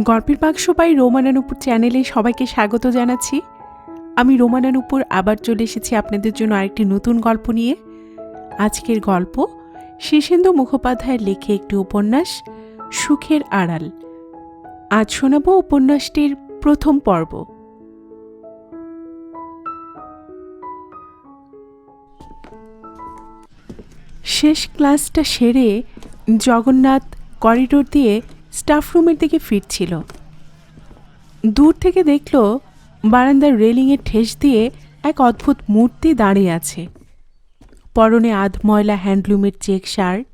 গল্পের বাক্স বাই রোমানা নুপুর চ্যানেলে সবাইকে স্বাগত জানাচ্ছি। আমি রোমানা নুপুর আবার চলে এসেছি আপনাদের জন্য আরেকটি নতুন গল্প নিয়ে। আজকের গল্প শীর্ষেন্দু মুখোপাধ্যায়ের লেখে একটি উপন্যাস সুখের আড়াল। আজ শোনাব উপন্যাসটির প্রথম পর্ব। শেষ ক্লাসটা সেরে জগন্নাথ করিডোর দিয়ে স্টাফ রুমের দিকে ফিরছিল। দূর থেকে দেখল বারান্দার রেলিংয়ে ঠেস দিয়ে এক অদ্ভুত মূর্তি দাঁড়িয়ে আছে। পরনে আধময়লা হ্যান্ডলুমের চেক শার্ট,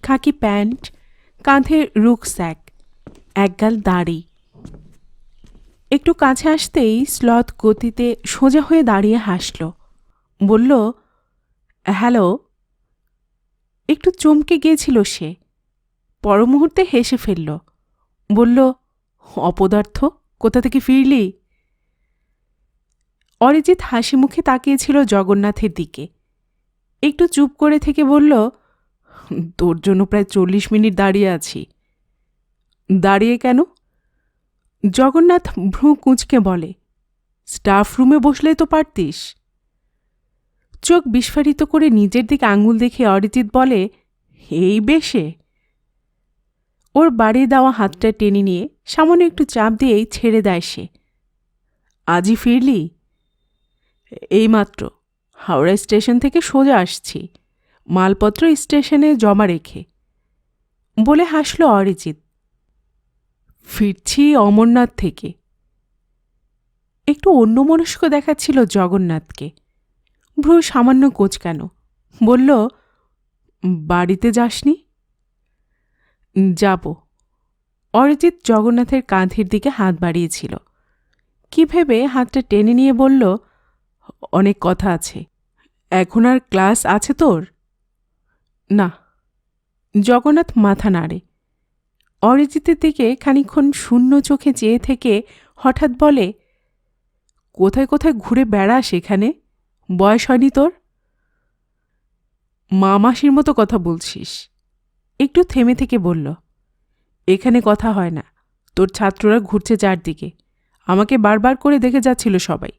খাকি প্যান্ট, কাঁধে রুকস্যাক, একগাল দাড়ি। একটু কাছে আসতেই স্লথ গতিতে সোজা হয়ে দাঁড়িয়ে হাসল, বলল, হ্যালো। একটু চমকে গিয়েছিল সে, পর মুহূর্তে হেসে ফেলল, বলল, অপদার্থ, কোথা থেকে ফিরলি? অরিজিৎ হাসি মুখে তাকিয়েছিল জগন্নাথের দিকে। একটু চুপ করে থেকে বলল, তোর জন্য প্রায় 40 মিনিট দাঁড়িয়ে আছি। দাঁড়িয়ে কেন? জগন্নাথ ভ্রু কুঁচকে বলে, স্টাফ রুমে বসলেই তো পারতিস। চোখ বিস্ফারিত করে নিজের দিকে আঙুল দেখে অরিজিৎ বলে, এই বেশে। ওর বাড়িয়ে দেওয়া হাতটা টেনে নিয়ে সামান্য একটু চাপ দিয়েই ছেড়ে দেয় সে। আজই ফিরলি? এইমাত্র হাওড়া স্টেশন থেকে সোজা আসছি, মালপত্র স্টেশনে জমা রেখে, বলে হাসল অরিজিৎ। ফিরছি অমরনাথ থেকে। একটু অন্যমনস্ক দেখাচ্ছিল জগন্নাথকে। ভ্রু সামান্য কোঁচকানো, বলল, বাড়িতে যাসনি? যাব। অরিজিৎ জগন্নাথের কাঁধের দিকে হাত বাড়িয়েছিল। কি ভেবে হাতটা টেনে নিয়ে বলল, অনেক কথা আছে। এখন আর ক্লাস আছে তোর? না। জগন্নাথ মাথা নাড়ে। অরিজিতের দিকে খানিকক্ষণ শূন্য চোখে চেয়ে থেকে হঠাৎ বলে, কোথায় কোথায় ঘুরে বেড়াস এখানে? বয়স হয়নি তোর? মা মাসির মতো কথা বলছিস। একটু থেমে থেকে বলল, এখানে কথা হয় না, তোর ছাত্ররা ঘুরছে চারদিকে, আমাকে বারবার করে দেখে যাচ্ছিল সবাই।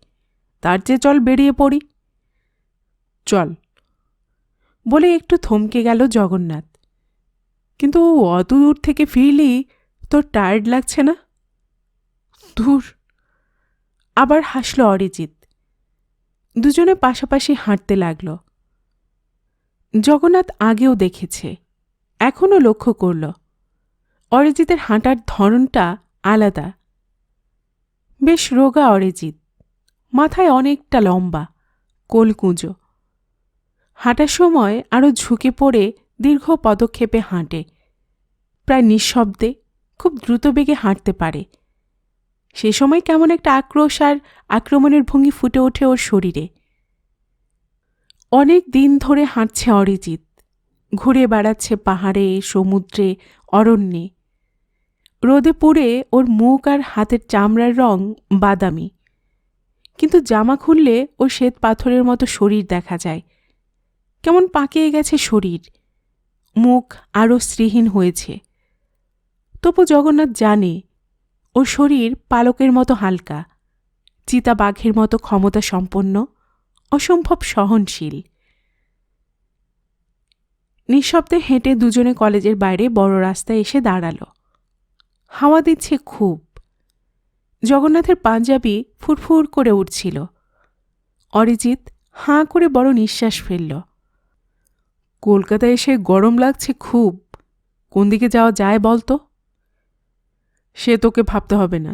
তার চেয়ে চল বেরিয়ে পড়ি। চল, বলে একটু থমকে গেল জগন্নাথ। কিন্তু অত দূর থেকে ফিরলি, তোর টায়ার্ড লাগছে না? দূর। আবার হাসল অরিজিৎ। দুজনে পাশাপাশি হাঁটতে লাগল। জগন্নাথ আগেও দেখেছে, এখনও লক্ষ্য করল, অরিজিতের হাঁটার ধরনটা আলাদা। বেশ রোগা অরিজিৎ, মাথায় অনেকটা লম্বা, কোলকুঁজো। হাঁটার সময় আরও ঝুঁকে পড়ে দীর্ঘ পদক্ষেপে হাঁটে, প্রায় নিঃশব্দে, খুব দ্রুতবেগে হাঁটতে পারে। সে সময় কেমন একটা আক্রোশ আর আক্রমণের ভঙ্গি ফুটে ওঠে ওর শরীরে। অনেক দিন ধরে হাঁটছে অরিজিৎ, ঘুরে বেড়াচ্ছে পাহাড়ে, সমুদ্রে, অরণ্যে। রোদে পুড়ে ওর মুখ আর হাতের চামড়ার রং বাদামি, কিন্তু জামা খুললে ওর শ্বেত পাথরের মতো শরীর দেখা যায়। কেমন পাকিয়ে গেছে শরীর, মুখ আরও শ্রীহীন হয়েছে। তবু জগন্নাথ জানে ওর শরীর পালকের মতো হালকা, চিতা বাঘের মতো ক্ষমতা সম্পন্ন, অসম্ভব সহনশীল। নিঃশব্দে হেঁটে দুজনে কলেজের বাইরে বড় রাস্তায় এসে দাঁড়াল। হাওয়া দিচ্ছে খুব। জগন্নাথের পাঞ্জাবি ফুরফুর করে উঠছিল। অরিজিৎ হাঁ করে বড় নিঃশ্বাস ফেলল। কলকাতায় এসে গরম লাগছে খুব। কোন দিকে যাওয়া যায় বলতো? সে তোকে ভাবতে হবে না,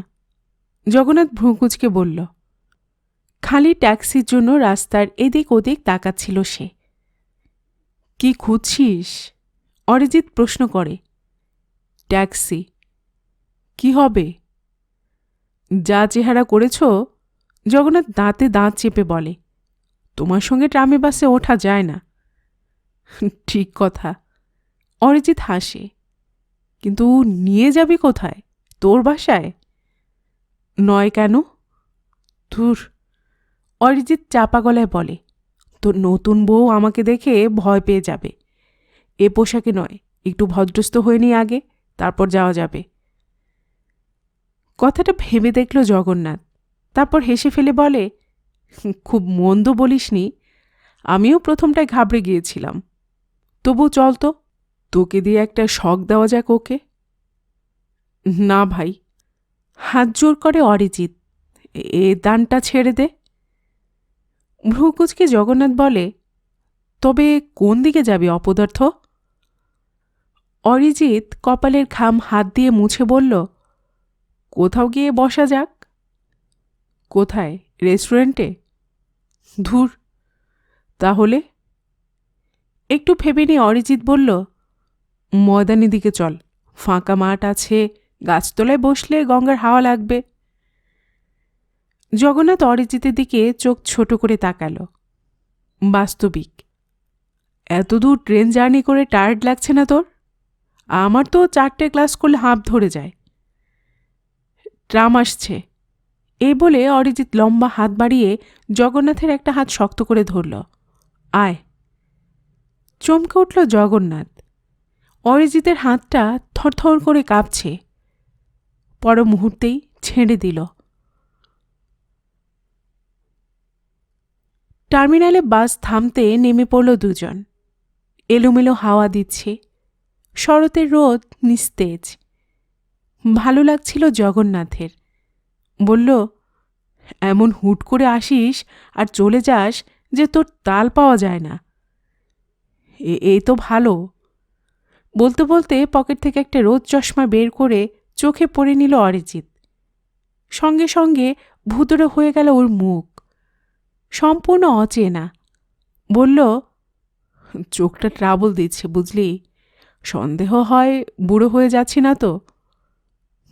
জগন্নাথ ভ্রুকুঁচকে বলল। খালি ট্যাক্সির জন্য রাস্তার এদিক ওদিক তাকাচ্ছিল সে। কি খুঁজছিস? অরিজিৎ প্রশ্ন করে। ট্যাক্সি। কি হবে? যা চেহারা করেছ, জগন্নাথ দাঁতে দাঁত চেপে বলে, তোমার সঙ্গে ট্রামে বাসে ওঠা যায় না। ঠিক কথা। অরিজিৎ হাসে। কিন্তু নিয়ে যাবি কোথায়? তোর বাসায়? নয় কেন? ধুর। অরিজিৎ চাপা গলায় বলে, তোর নতুন বউ আমাকে দেখে ভয় পেয়ে যাবে। এ পোশাকে নয়, একটু ভদ্রস্থ হয়ে নি আগে, তারপর যাওয়া যাবে। কথাটা ভেবে দেখল জগন্নাথ, তারপর হেসে ফেলে বলে, খুব মন্দ বলিসনি, আমিও প্রথমটায় ঘাবড়ে গিয়েছিলাম। তবু চল তো, তোকে দিয়ে একটা শখ দেওয়া যাক ওকে। না ভাই, হাত জোর করে অরিজিৎ, এ দানটা ছেড়ে দে। ভ্রুকুচকে জগন্নাথ বলে, তবে কোন দিকে যাবি অপদার্থ? অরিজিৎ কপালের ঘাম হাত দিয়ে মুছে বলল, কোথাও গিয়ে বসা যাক। কোথায়, রেস্টুরেন্টে? ধুর, তাহলে? একটু ভেবে নিয়ে অরিজিৎ বলল, ময়দানের দিকে চল, ফাঁকা মাঠ আছে, গাছতলায় বসলে গঙ্গার হাওয়া লাগবে। জগন্নাথ অরিজিতের দিকে চোখ ছোট করে তাকাল। বাস্তবিক, এত দূর ট্রেন জার্নি করে টায়ার্ড লাগছে না তোর? আমার তো 4টে ক্লাস করলে হাঁপ ধরে যায়। ট্রাম আসছে, এই বলে অরিজিৎ লম্বা হাত বাড়িয়ে জগন্নাথের একটা হাত শক্ত করে ধরল। আয়। চমকে উঠল জগন্নাথ। অরিজিতের হাতটা থরথর করে কাঁপছে। পর মুহূর্তেই ছেড়ে দিল। টার্মিনালে বাস থামতে নেমে পড়ল দুজন। এলোমেলো হাওয়া দিচ্ছে, শরতের রোদ নিস্তেজ। ভালো লাগছিল জগন্নাথের। বলল, এমন হুট করে আসিস আর চলে যাস যে তোর তাল পাওয়া যায় না। এই তো ভালো। বলতে বলতে পকেট থেকে একটা রোদ চশমা বের করে চোখে পড়ে নিল অরিজিৎ। সঙ্গে সঙ্গে ভুতুড়ে হয়ে গেল ওর মুখ, সম্পূর্ণ অচেনা। বলল, চোখটা ট্রাবল দিচ্ছে বুঝলি, সন্দেহ হয় বুড়ো হয়ে যাচ্ছি না তো?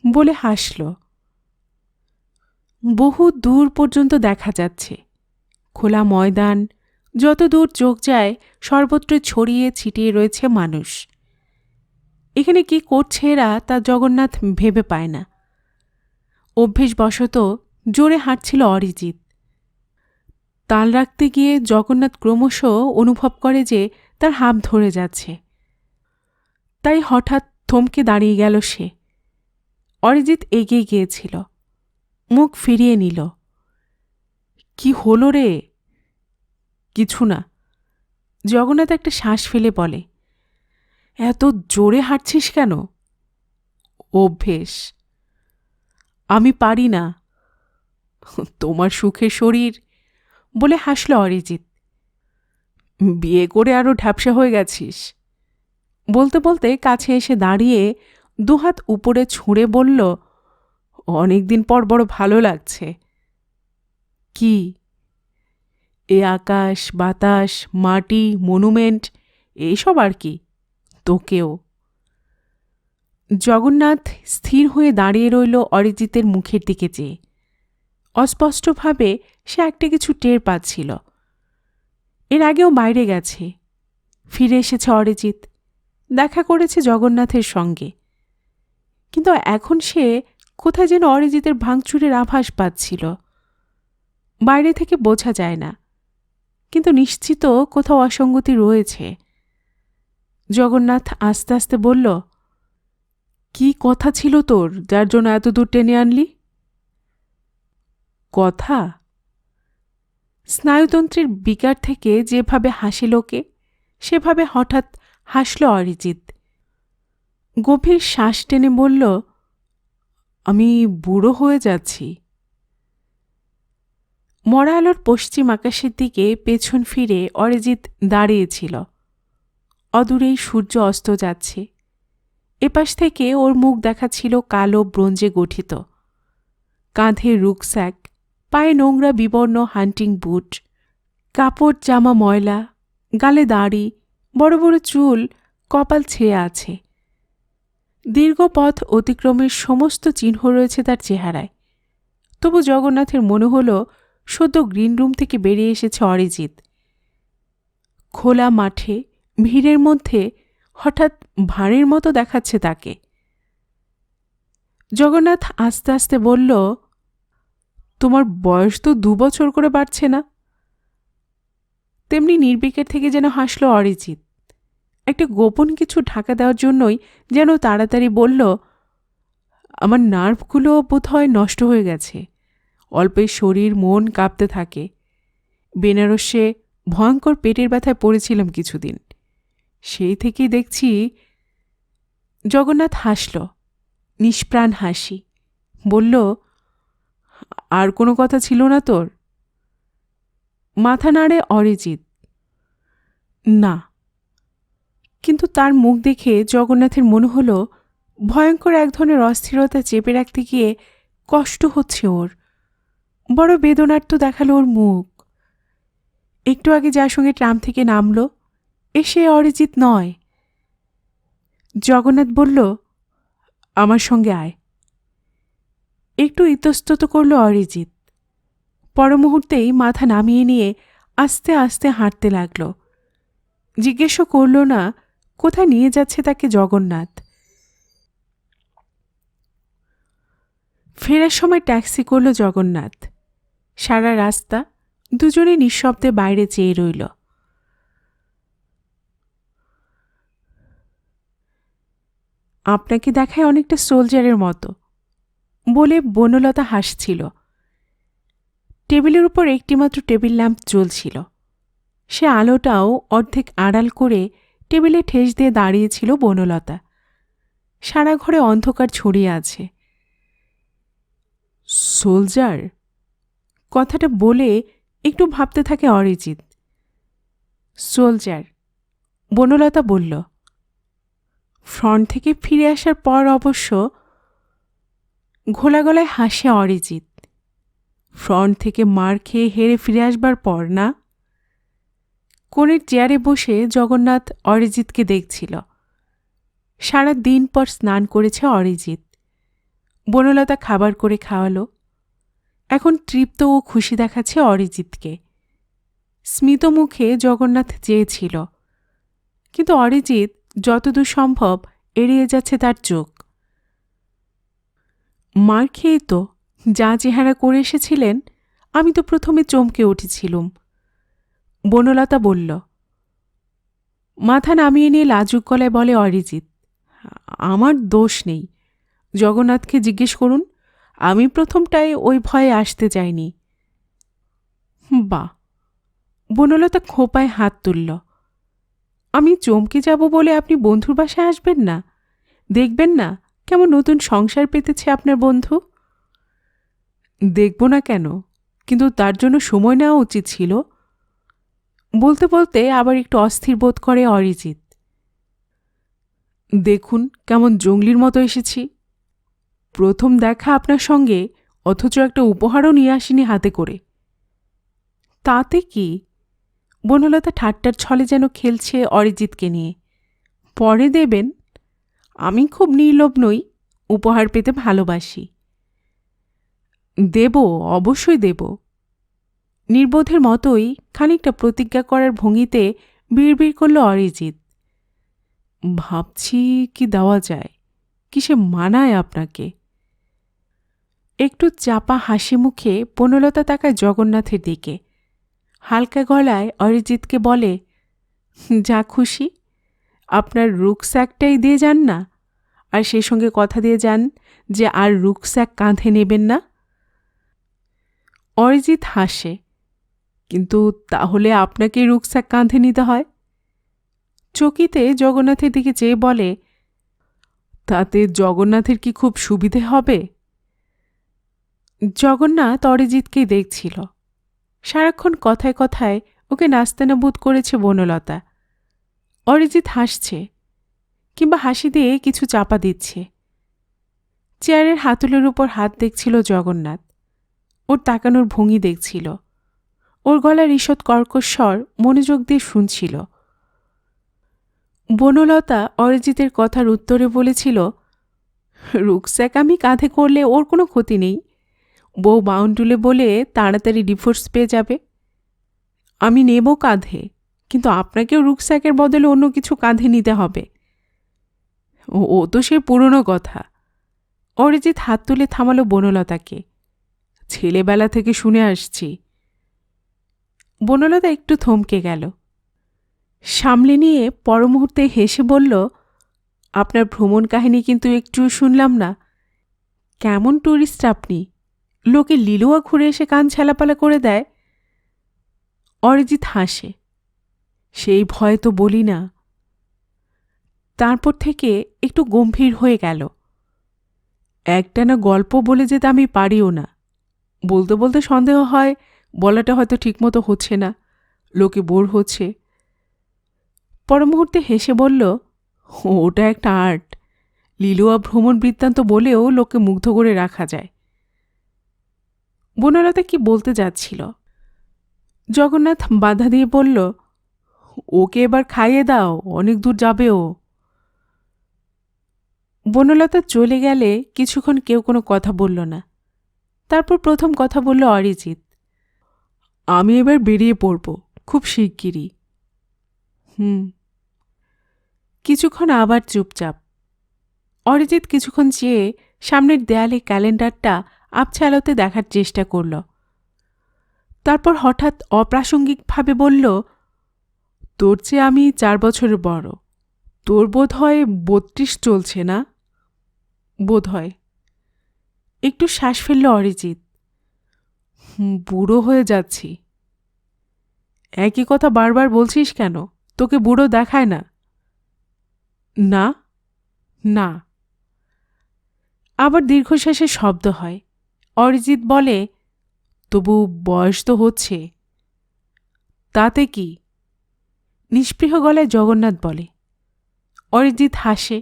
বলে হাসল। বহু দূর পর্যন্ত দেখা যাচ্ছে খোলা ময়দান, যত দূর চোখ যায় সর্বত্র ছড়িয়ে ছিটিয়ে রয়েছে মানুষ। এখানে কি করছে এরা তা জগন্নাথ ভেবে পায় না। অভ্যেসবশত জোরে হাঁটছিল অরিজিৎ। তাল রাখতে গিয়ে জগন্নাথ ক্রমশ অনুভব করে যে তার হাঁপ ধরে যাচ্ছে। তাই হঠাৎ থমকে দাঁড়িয়ে গেল সে। অরিজিৎ এগিয়ে গিয়েছিল, মুখ ফিরিয়ে নিল। কি হলো রে? কিছু না। জগন্নাথ একটা শ্বাস ফেলে বলে, এত জোরে হাঁটছিস কেন? অভ্যেস। আমি পারি না। তোমার সুখের শরীর, বলে হাসল অরিজিৎ। বিয়ে করে আরো ঢ্যাপসা হয়ে গেছিস। বলতে বলতে কাছে এসে দাঁড়িয়ে দুহাত উপরে ছুঁড়ে বলল, অনেকদিন পর বড় ভালো লাগছে। কি? এ আকাশ, বাতাস, মাটি, মনুমেন্ট, এইসব আর কি। তোকেও। জগন্নাথ স্থির হয়ে দাঁড়িয়ে রইল অরিজিতের মুখের দিকে চেয়ে। অস্পষ্টভাবে সে একটা কিছু টের পাচ্ছিল। এর আগেও বাইরে গেছে, ফিরে এসেছে অরিজিৎ, দেখা করেছে জগন্নাথের সঙ্গে। কিন্তু এখন সে কোথায় যেন অরিজিতের ভাঙচুরের আভাস পাচ্ছিল। বাইরে থেকে বোঝা যায় না, কিন্তু নিশ্চিত কোথাও অসঙ্গতি রয়েছে। জগন্নাথ আস্তে আস্তে বলল, কি কথা ছিল তোর যার জন্য এত দূর টেনে আনলি? কথা? স্নায়ুতন্ত্রের বিকার থেকে যেভাবে হাসি লোকে, সেভাবে হঠাৎ হাসল অরিজিৎ। গভীর শ্বাস টেনে বলল, আমি বুড়ো হয়ে যাচ্ছি। মরা আলোর পশ্চিম আকাশের দিকে পেছন ফিরে অরিজিৎ দাঁড়িয়েছিল। অদূরেই সূর্য অস্ত যাচ্ছে। এপাশ থেকে ওর মুখ দেখাচ্ছিল কালো ব্রোঞ্জে গঠিত। কাঁধে রুকস্যাক, পায়ে নোংরা বিবর্ণ হান্টিং বুট, কাপড় জামা ময়লা, গালে দাড়ি, বড় বড় চুল, কপাল ছেয়ে আছে। দীর্ঘ পথ অতিক্রমের সমস্ত চিহ্ন রয়েছে তার চেহারায়। তবু জগন্নাথের মনে হল সদ্য গ্রিন রুম থেকে বেরিয়ে এসেছে অরিজিৎ। খোলা মাঠে ভিড়ের মধ্যে হঠাৎ ভাঁড়ের মতো দেখাচ্ছে তাকে। জগন্নাথ আস্তে আস্তে বলল, তোমার বয়স তো 2 বছর করে বাড়ছে না? তেমনি নির্বিকার থেকে যেন হাসল অরিজিৎ। একটা গোপন কিছু ঢাকা দেওয়ার জন্যই যেন তাড়াতাড়ি বলল, আমার নার্ভগুলো বোধহয় নষ্ট হয়ে গেছে। অল্পেই শরীর মন কাঁপতে থাকে। বেনারসে ভয়ঙ্কর পেটের ব্যথায় পড়েছিলাম কিছুদিন। সেই থেকেই দেখছি। জগন্নাথ হাসল, নিষ্প্রাণ হাসি। বলল, আর কোনো কথা ছিল না তোর? মাথা নাড়ে অরিজিৎ। না। কিন্তু তার মুখ দেখে জগন্নাথের মনে হলো ভয়ঙ্কর এক ধরনের অস্থিরতা চেপে রাখতে গিয়ে কষ্ট হচ্ছে ওর। বড় বেদনার্ত দেখালো ওর মুখ। একটু আগে যার সঙ্গে ট্রাম থেকে নামল, এসে অরিজিৎ নয়। জগন্নাথ বলল, আমার সঙ্গে আয়। একটু ইতস্তত করল অরিজিৎ। পর মুহূর্তেই মাথা নামিয়ে নিয়ে আস্তে আস্তে হাঁটতে লাগল। জিজ্ঞেসও করল না কোথায় নিয়ে যাচ্ছে তাকে জগন্নাথ। ফেরার সময় ট্যাক্সি করল জগন্নাথ। সারা রাস্তা দুজনে নিঃশব্দে বাইরে চেয়ে রইল। আপনাকে দেখায় অনেকটা সোলজারের মতো, বলে বনলতা হাসছিল। টেবিলের উপর একটিমাত্র টেবিল ল্যাম্প জ্বলছিল। সে আলোটাও অর্ধেক আড়াল করে টেবিলে ঠেস দিয়ে দাঁড়িয়েছিল বনলতা। সারা ঘরে অন্ধকার ছড়িয়ে আছে। সোলজার কথাটা বলে একটু ভাবতে থাকে অরিজিৎ। সোলজার, বনলতা বলল। ফ্রন্ট থেকে ফিরে আসার পর অবশ্য। ঘোলা গলায় হাসে অরিজিৎ। ফ্রন্ট থেকে মার খেয়ে হেরে ফিরে আসবার পর না? কোণের চেয়ারে বসে জগন্নাথ অরিজিৎকে দেখছিল। সারা দিন পর স্নান করেছে অরিজিৎ। বনলতা খাবার করে খাওয়ালো। এখন তৃপ্ত ও খুশি দেখাচ্ছে অরিজিৎকে। স্মিত মুখে জগন্নাথ চেয়েছিল, কিন্তু অরিজিৎ যতদূর সম্ভব এড়িয়ে যাচ্ছে তার চোখ। মার খেয়ে তো যা চেহারা করে এসেছিলেন, আমি তো প্রথমে চমকে উঠেছিলুম। বনলতা বলল। মাথা নামিয়ে নিয়ে লাজুক গলায় বলে অরিজিৎ, আমার দোষ নেই। জগন্নাথকে জিজ্ঞেস করুন, আমি প্রথমটায় ওই ভয়ে আসতে চাইনি। বাহ! বনলতা খোঁপায় হাত তুলল। আমি চমকে যাব বলে আপনি বন্ধুর বাসায় আসবেন না? দেখবেন না কেমন নতুন সংসার পেতেছে আপনার বন্ধু? দেখব না কেন, কিন্তু তার জন্য সময় নেওয়া উচিত ছিল। বলতে বলতে আবার একটু অস্থির বোধ করে অরিজিৎ। দেখুন কেমন জঙ্গলির মতো এসেছি। প্রথম দেখা আপনার সঙ্গে, অথচ একটা উপহারও নিয়ে আসিনি হাতে করে। তাতে কি? বনলতা ঠাট্টার ছলে যেন খেলছে অরিজিৎকে নিয়ে। পরে দেবেন। আমি খুব নির্লোভ নই, উপহার পেতে ভালোবাসি। দেব, অবশ্যই দেব। নির্বোধের মতোই খানিকটা প্রতিজ্ঞা করার ভঙ্গিতে বিড়বিড় করল অরিজিৎ। ভাবছি কি দেওয়া যায়, কিসে মানায় আপনাকে। একটু চাপা হাসি মুখে বনলতা তাকায় জগন্নাথের দিকে। হালকা গলায় অরিজিৎকে বলে, যা খুশি। আপনার রুকস্যাকটাই দিয়ে যান না, আর সেই সঙ্গে কথা দিয়ে যান যে আর রুকস্যাক কাঁধে নেবেন না। অরিজিৎ হাসে, কিন্তু তাহলে আপনাকে রুকস্যাক কাঁধে নিতে হয়। চকিতে জগন্নাথের দিকে চেয়ে বলে, তাতে জগন্নাথের কি খুব সুবিধে হবে? জগন্নাথ অরিজিৎকেই দেখছিল। সারাক্ষণ কথায় কথায় ওকে নাস্তানাবুদ করেছে বনলতা। অরিজিৎ হাসছে, কিংবা হাসি দিয়ে কিছু চাপা দিচ্ছে। চেয়ারের হাতলের উপর হাত দেখছিল জগন্নাথ। ওর তাকানোর ভঙ্গি দেখছিল। ওর গলার ঈষৎ কর্কশ মনোযোগ দিয়ে শুনছিল। বনলতা অরিজিতের কথার উত্তরে বলেছিল, রুকস্যাক আমি কাঁধে করলে ওর কোনো ক্ষতি নেই। বউ বাউন্ডুলে বলে তাড়াতাড়ি ডিভোর্স পেয়ে যাবে। আমি নেব কাঁধে, কিন্তু আপনাকেও রুকস্যাকের বদলে অন্য কিছু কাঁধে নিতে হবে। ও তো সে পুরনো কথা। অরিজিৎ হাত তুলে থামালো বনলতাকে। ছেলেবেলা থেকে শুনে আসছি। বনলতা একটু থমকে গেল। সামলে নিয়ে পরমুহূর্তে হেসে বলল, আপনার ভ্রমণ কাহিনী কিন্তু একটু শুনলাম না। কেমন ট্যুরিস্ট আপনি? লোকে লিলুয়া ঘুরে এসে কান ছেলাপালা করে দেয়। অরিজিৎ হাসে। সেই ভয়ে তো বলি না। তারপর থেকে একটু গম্ভীর হয়ে গেল। একটানা গল্প বলে যেতে আমি পারিও না। বলতে বলতে সন্দেহ হয় বলাটা হয়তো ঠিকমতো হচ্ছে না, লোকে বোর হচ্ছে। পর মুহূর্তে হেসে বলল, ওটা একটা আর্ট। লিলুয়া ভ্রমণ বৃত্তান্ত বলেও লোককে মুগ্ধ করে রাখা যায়। বনলতা কি বলতে যাচ্ছিল, জগন্নাথ বাধা দিয়ে বলল, ওকে এবার খাইয়ে দাও, অনেক দূর যাবে ও। বনলতা চলে গেলে কিছুক্ষণ কেউ কোনো কথা বলল না। তারপর প্রথম কথা বলল অরিজিৎ, আমি এবার বেরিয়ে পড়ব, খুব শিগগিরই। কিছুক্ষণ আবার চুপচাপ। অরিজিৎ কিছুক্ষণ চেয়ে সামনের দেয়ালে ক্যালেন্ডারটা আবছা আলোতে দেখার চেষ্টা করল। তারপর হঠাৎ অপ্রাসঙ্গিকভাবে বলল, তোর চেয়ে আমি 4 বছরের বড়। তোর বোধ হয় 32 চলছে না? বোধ হয়। একটু শ্বাস ফেলল অরিজিৎ। বুড়ো হয়ে যাচ্ছি। একই কথা বারবার বলছিস কেন? তোকে বুড়ো দেখায় না। না না। আবার দীর্ঘশ্বাসের শব্দ হয়। অরিজিৎ বলে, তবু বয়স তো হচ্ছে। তাতে কি? নিষ্পৃহ গলায় জগন্নাথ বলে। অরিজিৎ হাসে,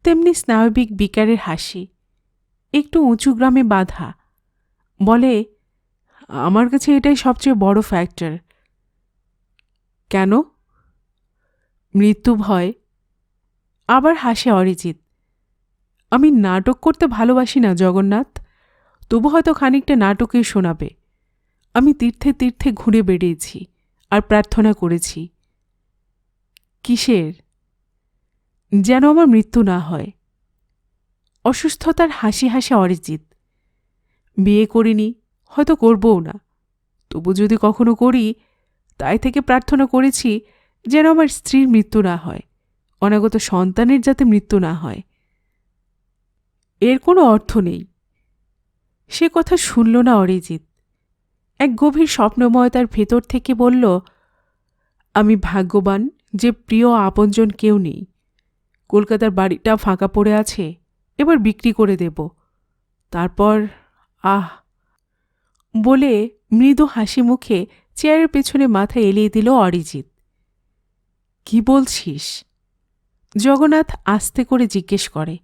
তেমনি স্নায়বিক বিকারের হাসি, একটু উঁচু গ্রামে বাঁধা। বলে, আমার কাছে এটাই সবচেয়ে বড় ফ্যাক্টর। কেন? মৃত্যু ভয়। আবার হাসে অরিজিৎ। আমি নাটক করতে ভালোবাসি না জগন্নাথ, তবু হয়তো খানিকটা নাটকেই শোনাবে। আমি তীর্থে তীর্থে ঘুরে বেড়িয়েছি আর প্রার্থনা করেছি। কিসের? যেন আমার মৃত্যু না হয়। অসুস্থতার হাসি হাসে অরিজিৎ। বিয়ে করিনি, হয়তো করবও না। তবু যদি কখনো করি, তাই থেকে প্রার্থনা করেছি যেন আমার স্ত্রীর মৃত্যু না হয়, অনাগত সন্তানের যাতে মৃত্যু না হয়। এর কোনো অর্থ নেই। সে কথা শুনল না অরিজিৎ। এক গভীর স্বপ্নময়তার ভেতর থেকে বলল, আমি ভাগ্যবান যে প্রিয় আপনজন কেউ নেই। কলকাতার বাড়িটা ফাঁকা পড়ে আছে, এবার বিক্রি করে দেব। তারপর বলে মৃদু হাসি মুখে চেয়ারের পেছনে মাথা এলিয়ে দিল অরিজিৎ। কি বলছিস? জগন্নাথ আস্তে করে জিজ্ঞেস করে।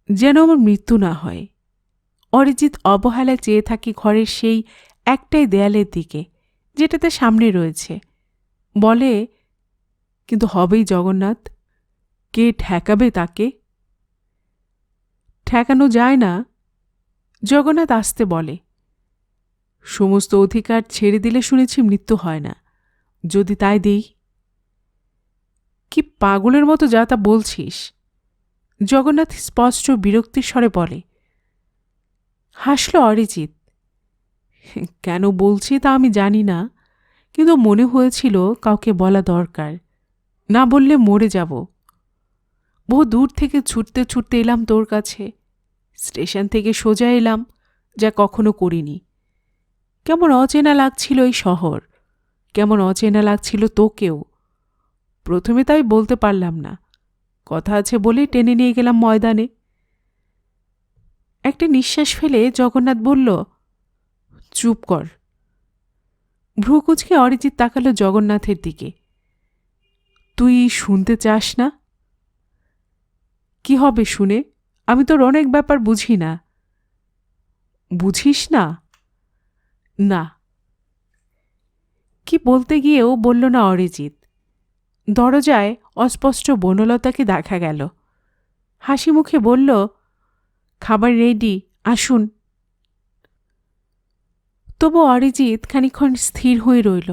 যেন আমার মৃত্যু না হয়। অরিজিৎ অবহেলা চেয়ে থাকি ঘরের সেই একটাই দেয়ালের দিকে, যেটা তার সামনে রয়েছে। বলে, কিন্তু হবেই জগন্নাথ। কে ঠেকাবে তাকে? ঠেকানো যায় না। জগন্নাথ আস্তে বলে, সমস্ত অধিকার ছেড়ে দিলে শুনেছি মৃত্যু হয় না। যদি তাই দেই? কি পাগলের মতো যা তা বলছিস? জগন্নাথ স্পষ্ট বিরক্তির স্বরে বলে। হাসল অরিজিৎ। কেন বলছি তা আমি জানি না, কিন্তু মনে হয়েছিল কাউকে বলা দরকার। না বললে মরে যাব। বহু দূর থেকে ছুটতে ছুটতে এলাম তোর কাছে। স্টেশন থেকে সোজা এলাম, যা কখনো করিনি। কেমন অচেনা লাগছিল এই শহর, কেমন অচেনা লাগছিল তোকেও। প্রথমে তাই বলতে পারলাম না, কথা আছে বলে টেনে নিয়ে গেলাম ময়দানে। একটা নিঃশ্বাস ফেলে জগন্নাথ বলল, চুপ কর। ভ্রুকুচকে অরিজিৎ তাকালো জগন্নাথের দিকে। তুই শুনতে চাস না? কি হবে শুনে? আমি তোর অনেক ব্যাপার বুঝি না। বুঝিস না? না। কি বলতে গিয়েও বলল না অরিজিৎ। দরজায় অস্পষ্ট বনলতাকে দেখা গেল। হাসি মুখে বলল, খাবার রেডি, আসুন। তবু অরিজিৎ খানিকক্ষণ স্থির হয়ে রইল।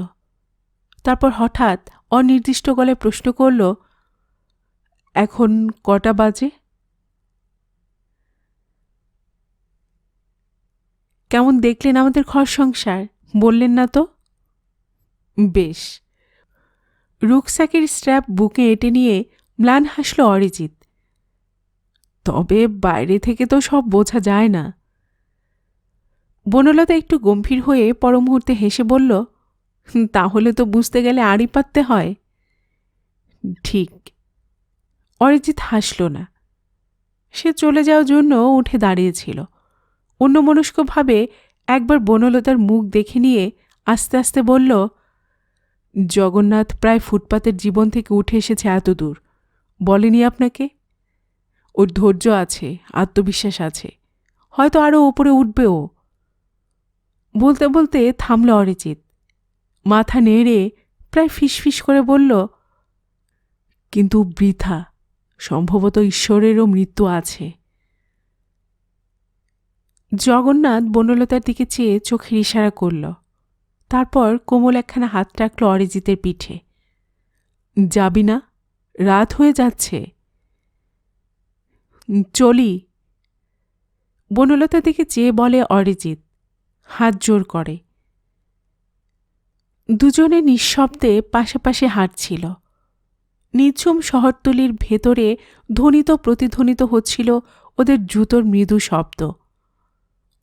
তারপর হঠাৎ অনির্দিষ্ট গলায় প্রশ্ন করল, এখন কটা বাজে? কেমন দেখলেন আমাদের ঘর সংসার, বললেন না তো? বেশ। রুকস্যাকের স্ট্র্যাপ বুকে এঁটে নিয়ে ম্লান হাসল অরিজিৎ। তবে বাইরে থেকে তো সব বোঝা যায় না। বনলতা একটু গম্ভীর হয়ে পর মুহূর্তে হেসে বলল, তাহলে তো বুঝতে গেলে আড়ি পাততে হয়। ঠিক। অরিজিৎ হাসল না। সে চলে যাওয়ার জন্য উঠে দাঁড়িয়েছিল। অন্যমনস্কভাবে একবার বনলতার মুখ দেখে নিয়ে আস্তে আস্তে বলল, জগন্নাথ প্রায় ফুটপাতের জীবন থেকে উঠে এসেছে এত দূর, বলেনি আপনাকে? ওর ধৈর্য আছে, আত্মবিশ্বাস আছে, হয়তো আরও ওপরে উঠবে ও। বলতে বলতে থামল অরিজিৎ। মাথা নেড়ে প্রায় ফিসফিস করে বলল, কিন্তু বৃথা, সম্ভবত ঈশ্বরেরও মৃত্যু আছে। জগন্নাথ বনলতার দিকে চেয়ে চোখের ইশারা করল। তারপর কোমল একখানা হাত রাখল অরিজিতের পিঠে। যাবি না? রাত হয়ে যাচ্ছে। চলি। বনলতার দিকে চেয়ে বলে অরিজিৎ, হাত জোর করে। দুজনে নিঃশব্দে পাশাপাশি হাঁটছিল। নিঝুম শহরতলির ভেতরে ধ্বনিত প্রতিধ্বনিত হচ্ছিল ওদের জুতোর মৃদু শব্দ।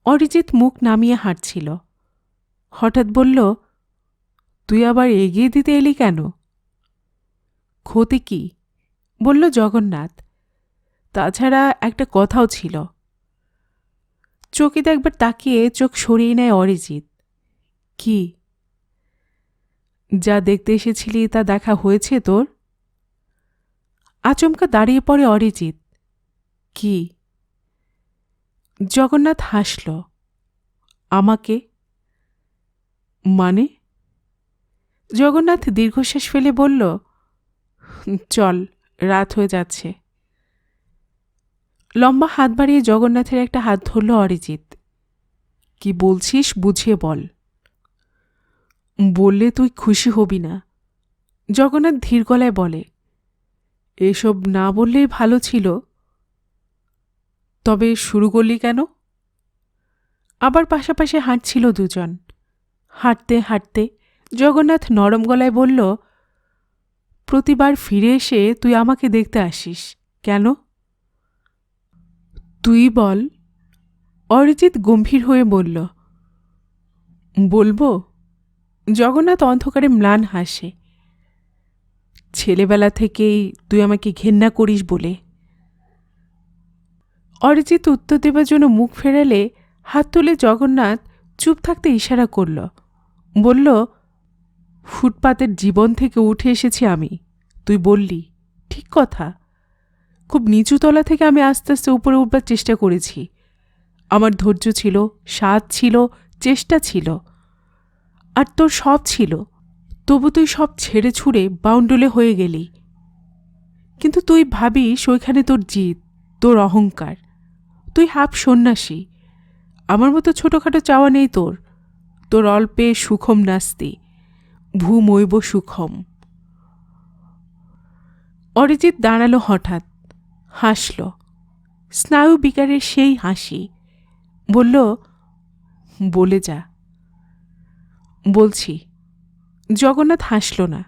অরিজিৎ মুখ নামিয়ে হাঁটছিল। হঠাৎ বলল, তুই আবার এগিয়ে দিতে এলি কেন? ক্ষতি কি? বলল জগন্নাথ। তাছাড়া একটা কথাও ছিল। চকিতে একবার তাকিয়ে চোখ সরিয়ে নেয় অরিজিৎ। কি? যা দেখতে এসেছিলি তা দেখা হয়েছে তোর? আচমকা দাঁড়িয়ে পড়ে অরিজিৎ। কি? জগন্নাথ হাসল। আমাকে? মানে? জগন্নাথ দীর্ঘশ্বাস ফেলে বলল, চল, রাত হয়ে যাচ্ছে। লম্বা হাত বাড়িয়ে জগন্নাথের একটা হাত ধরল অরিজিৎ। কি বলছিস বুঝিয়ে বল। বললে তুই খুশি হবি না। জগন্নাথ ধীর গলায় বলে, এসব না বললেই ভালো ছিল। তবে শুরু করলি কেন? আবার পাশাপাশি হাঁটছিল দুজন। হাঁটতে হাঁটতে জগন্নাথ নরম গলায় বলল, প্রতিবার ফিরে এসে তুই আমাকে দেখতে আসিস কেন? তুই বল। অরিজিৎ গম্ভীর হয়ে বলল, বলবো? জগন্নাথ অন্ধকারে ম্লান হাসে। ছেলেবেলা থেকেই তুই আমাকে ঘেন্না করিস বলে। অরিজিৎ উত্তর দেবার জন্য মুখ ফেরালে হাত তুলে জগন্নাথ চুপ থাকতে ইশারা করল। বলল, ফুটপাতের জীবন থেকে উঠে এসেছি আমি, তুই বললি ঠিক কথা। খুব নিচু তলা থেকে আমি আস্তে আস্তে উপরে উঠবার চেষ্টা করেছি। আমার ধৈর্য ছিল, স্বাদ ছিল, চেষ্টা ছিল, আর তোর সব ছিল। তবু তুই সব ছেড়ে ছুড়ে বাউন্ডুলে হয়ে গেলি। কিন্তু তুই ভাবিস ওইখানে তোর জিদ, তোর অহংকার। তুই হাফ সন্ন্যাসী। আমার মতো ছোটোখাটো চাওয়া নেই তোর। তোর অল্পে সুখম নাস্তি, ভূমৈব সুখম। অরিজিৎ দাঁড়ালো হঠাৎ, হাসল। স্নায়ু বিকারের সেই হাসি। বলল, বলে যা। বলছি। জগন্নাথ হাসল না।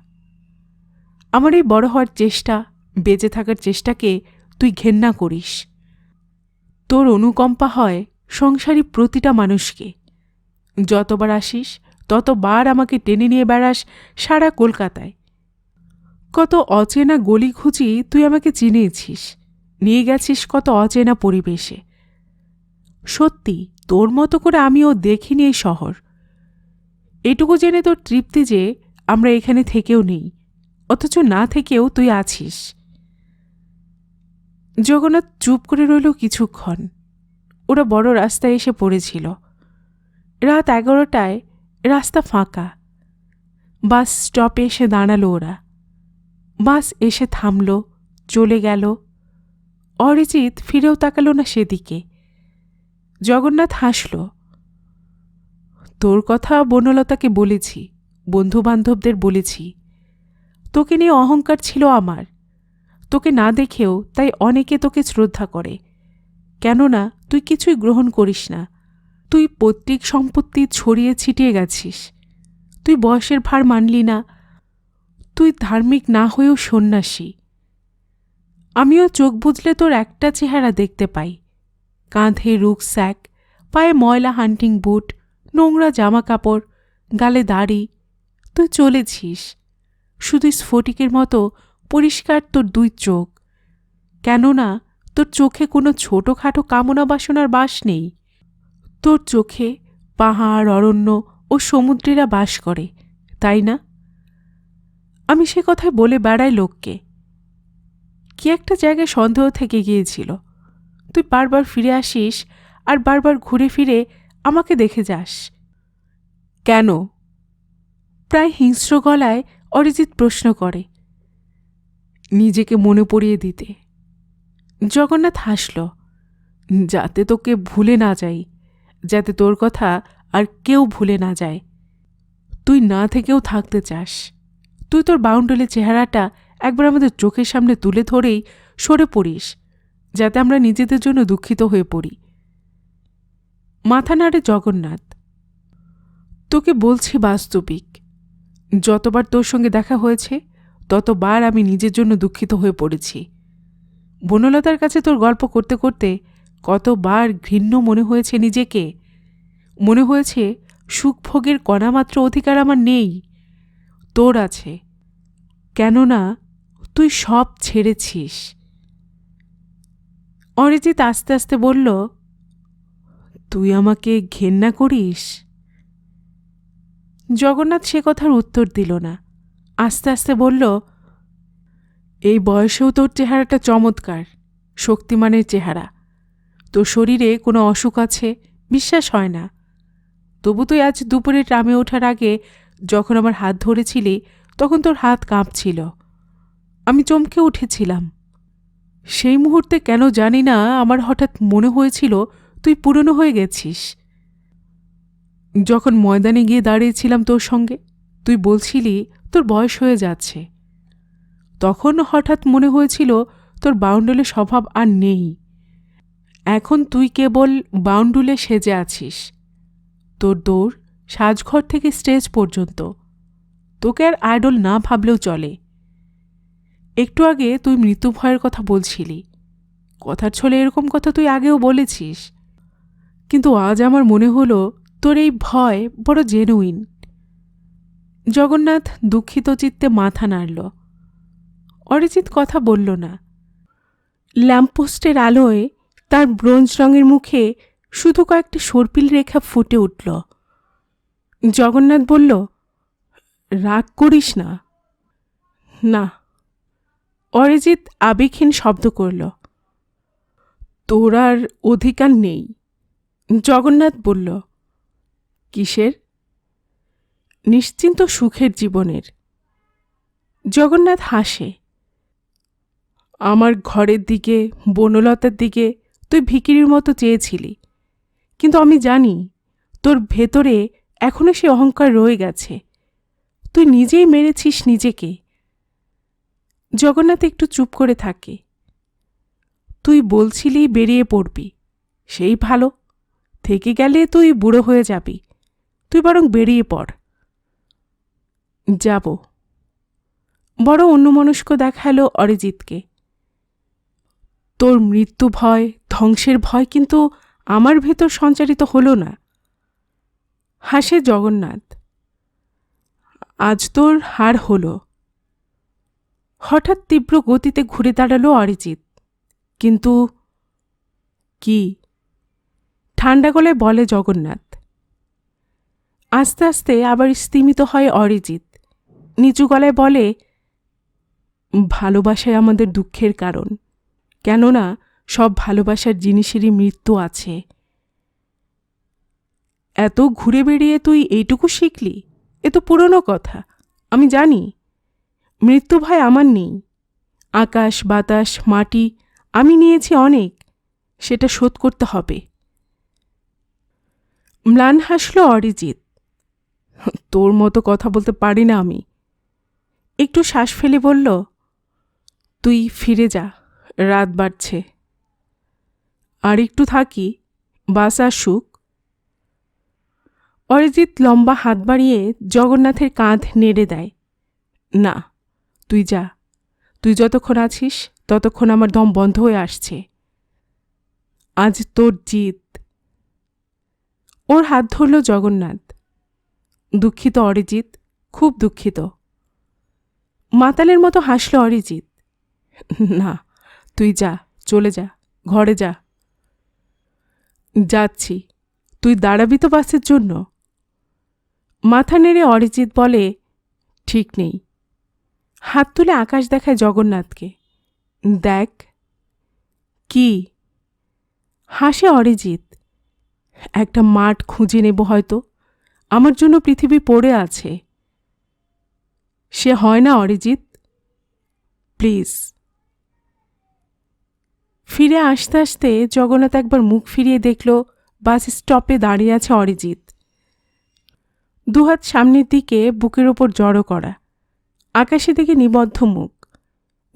আমার এই বড় হওয়ার চেষ্টা, বেঁচে থাকার চেষ্টাকে তুই ঘেন্না করিস। তোর অনুকম্পা হয় সংসারী প্রতিটা মানুষকে। যতবার আসিস ততবার আমাকে টেনে নিয়ে বেড়াস সারা কলকাতায়। কত অচেনা গলি খুঁজি তুই আমাকে চিনিয়েছিস, নিয়ে গেছিস কত অচেনা পরিবেশে। সত্যি তোর মতো করে আমিও দেখিনি এই শহর। এটুকু জেনে তোর তৃপ্তি যে আমরা এখানে থেকেও নেই, অথচ না থেকেও তুই আছিস। জগন্নাথ চুপ করে রইল কিছুক্ষণ। ওরা বড় রাস্তায় এসে পড়েছিল। রাত 11টায় রাস্তা ফাঁকা। বাস স্টপে এসে দাঁড়ালো ওরা। বাস এসে থামল, চলে গেল। অরিজিৎ ফিরেও তাকালো না সেদিকে। জগন্নাথ হাসল। তোর কথা বনলতাকে বলেছি, বন্ধুবান্ধবদের বলেছি। তোকে নিয়ে অহংকার ছিল আমার। তোকে না দেখেও তাই অনেকে তোকে শ্রদ্ধা করে। কেননা তুই কিছুই গ্রহণ করিস না। তুই পৈতৃক সম্পত্তি ছড়িয়ে ছিটিয়ে গেছিস। তুই বয়সের ভার মানলি না। তুই ধার্মিক না হয়েও সন্ন্যাসী। আমিও চোখ বুজলে তোর একটা চেহারা দেখতে পাই, কাঁধে রুকস্যাক, পায়ে ময়লা হান্টিং বুট, নোংরা জামা কাপড়, গালে দাড়ি। তুই চলেছিস, শুধু স্ফটিকের মতো পরিষ্কার তোর দুই চোখ। কেননা তোর চোখে কোনো ছোটোখাটো কামনা বাসনার বাস নেই। তোর চোখে পাহাড়, অরণ্য ও সমুদ্রেরা বাস করে, তাই না? আমি সে কথায় বলে বেড়াই লোককে। কি একটা জায়গায় সন্দেহ থেকে গিয়েছিল। তুই বারবার ফিরে আসিস আর বারবার ঘুরে ফিরে আমাকে দেখে যাস। কেন? প্রায় হিংস্র গলায় অরিজিৎ প্রশ্ন করে। নিজেকে মনে পড়িয়ে দিতে। জগন্নাথ হাসল। যাতে তোকে ভুলে না যাই, যাতে তোর কথা আর কেউ ভুলে না যায়। তুই না থেকেও থাকতে চাস। তুই তোর বাউন্ডুলের চেহারাটা একবার আমাদের চোখের সামনে তুলে ধরেই সরে পড়িস, যাতে আমরা নিজেদের জন্য দুঃখিত হয়ে পড়ি। মাথা নাড়ে জগন্নাথ। তোকে বলছি বাস্তবিক, যতবার তোর সঙ্গে দেখা হয়েছে ততবার আমি নিজের জন্য দুঃখিত হয়ে পড়েছি। বনলতার কাছে তোর গল্প করতে করতে কতবার ঘৃণ্য মনে হয়েছে নিজেকে। মনে হয়েছে সুখভোগের কণামাত্র অধিকার আমার নেই, তোর আছে। কেননা তুই সব ছেড়েছিস। অরিজিৎ আস্তে আস্তে বলল, তুই আমাকে ঘেন্না করিস? জগন্নাথ সে কথার উত্তর দিল না। আস্তে আস্তে বলল, এই বয়সেও তোর চেহারাটা চমৎকার, শক্তিমানের চেহারা। তোর শরীরে কোনো অসুখ আছে বিশ্বাস হয় না। তবু তুই আজ দুপুরে ট্রামে ওঠার আগে যখন আমার হাত ধরেছিলি তখন তোর হাত কাঁপছিল। আমি চমকে উঠেছিলাম। সেই মুহূর্তে কেন জানি না আমার হঠাৎ মনে হয়েছিল তুই পুরনো হয়ে গেছিস। যখন ময়দানে গিয়ে দাঁড়িয়েছিলাম তোর সঙ্গে, তুই বলছিলি তোর বয়স হয়ে যাচ্ছে। তখন হঠাৎ মনে হয়েছিল তোর বাউন্ডুলে স্বভাব আর নেই। এখন তুই কেবল বাউন্ডুলে সেজে আছিস। তোর দৌড় সাজঘর থেকে স্টেজ পর্যন্ত। তোকে আর আইডল না ভাবলেও চলে। একটু আগে তুই মৃত্যু ভয়ের কথা বলছিলি। কথার ছলে এরকম কথা তুই আগেও বলেছিস, কিন্তু আজ আমার মনে হলো তোর এই ভয় বড় জেনুইন। জগন্নাথ দুঃখিত চিত্তে মাথা নাড়ল। অরিজিৎ কথা বলল না। ল্যাম্পপোস্টের আলোয় তার ব্রোঞ্জ রঙের মুখে শুধু কয়েকটি সর্পিল রেখা ফুটে উঠল। জগন্নাথ বলল, রাগ করিস না। না। অরিজিৎ আবেগহীন শব্দ করল। তোর আর অধিকার নেই। জগন্নাথ বলল, কিসের? নিশ্চিন্ত সুখের জীবনের। জগন্নাথ হাসে। আমার ঘরের দিকে, বনলতার দিকে তুই ভিখিরির মতো চেয়েছিলি, কিন্তু আমি জানি তোর ভেতরে এখনো সে অহংকার রয়ে গেছে। তুই নিজেই মেরেছিস নিজেকে। জগন্নাথ একটু চুপ করে থাকে। তুই বলছিলি বেরিয়ে পড়বি, সেই ভালো। থেকে গেলে তুই বুড়ো হয়ে যাবি। তুই বরং বেরিয়ে পড়। যাব। বড় অন্যমনস্ক দেখালো অরিজিৎকে। তোর মৃত্যু ভয়, ধ্বংসের ভয় কিন্তু আমার ভেতর সঞ্চারিত হলো না। হাসে জগন্নাথ। আজ তোর হার হলো। হঠাৎ তীব্র গতিতে ঘুরে দাঁড়ালো অরিজিৎ। কিন্তু কি? ঠান্ডা গলায় বলে জগন্নাথ। আস্তে আস্তে আবার স্তিমিত হয় অরিজিৎ। নিচু গলায় বলে, ভালোবাসায় আমাদের দুঃখের কারণ। কেননা সব ভালোবাসার জিনিসেরই মৃত্যু আছে। এত ঘুরে বেড়িয়ে তুই এইটুকু শিখলি? এ তো পুরনো কথা। আমি জানি মৃত্যু ভয় আমার নেই। আকাশ, বাতাস, মাটি আমি নিয়েছি অনেক, সেটা শোধ করতে হবে। ম্লান হাসল অরিজিৎ। তোর মতো কথা বলতে পারি না আমি। একটু শ্বাস ফেলে বলল, তুই ফিরে যা, রাত বাড়ছে। আর একটু থাকি, বাস আসুক। অরিজিৎ লম্বা হাত বাড়িয়ে জগন্নাথের কাঁধ নেড়ে দেয়। না, তুই যা। তুই যতক্ষণ আছিস ততক্ষণ আমার দম বন্ধ হয়ে আসছে। আজ তোর জিত। ওর হাত ধরল জগন্নাথ। দুঃখিত অরিজিৎ, খুব দুঃখিত। মাতালের মতো হাসল অরিজিৎ। না, তুই যা, চলে যা, ঘরে যা। যাচ্ছি, তুই দাঁড়াবি তো বাসের জন্য? মাথা নেড়ে অরিজিৎ বলে, ঠিক নেই। হাত তুলে আকাশ দেখায় জগন্নাথকে। দেখ। কি? হাসে অরিজিৎ। একটা মাঠ খুঁজে নেব হয়তো, আমার জন্য পৃথিবী পড়ে আছে। সে হয় না অরিজিৎ, প্লিজ। ফিরে আসতে আসতে জগন্নাথ একবার মুখ ফিরিয়ে দেখল বাস স্টপে দাঁড়িয়ে আছে অরিজিৎ। দুহাত সামনের দিকে বুকের ওপর জড়ো করা, আকাশের দিকে নিবদ্ধ মুখ,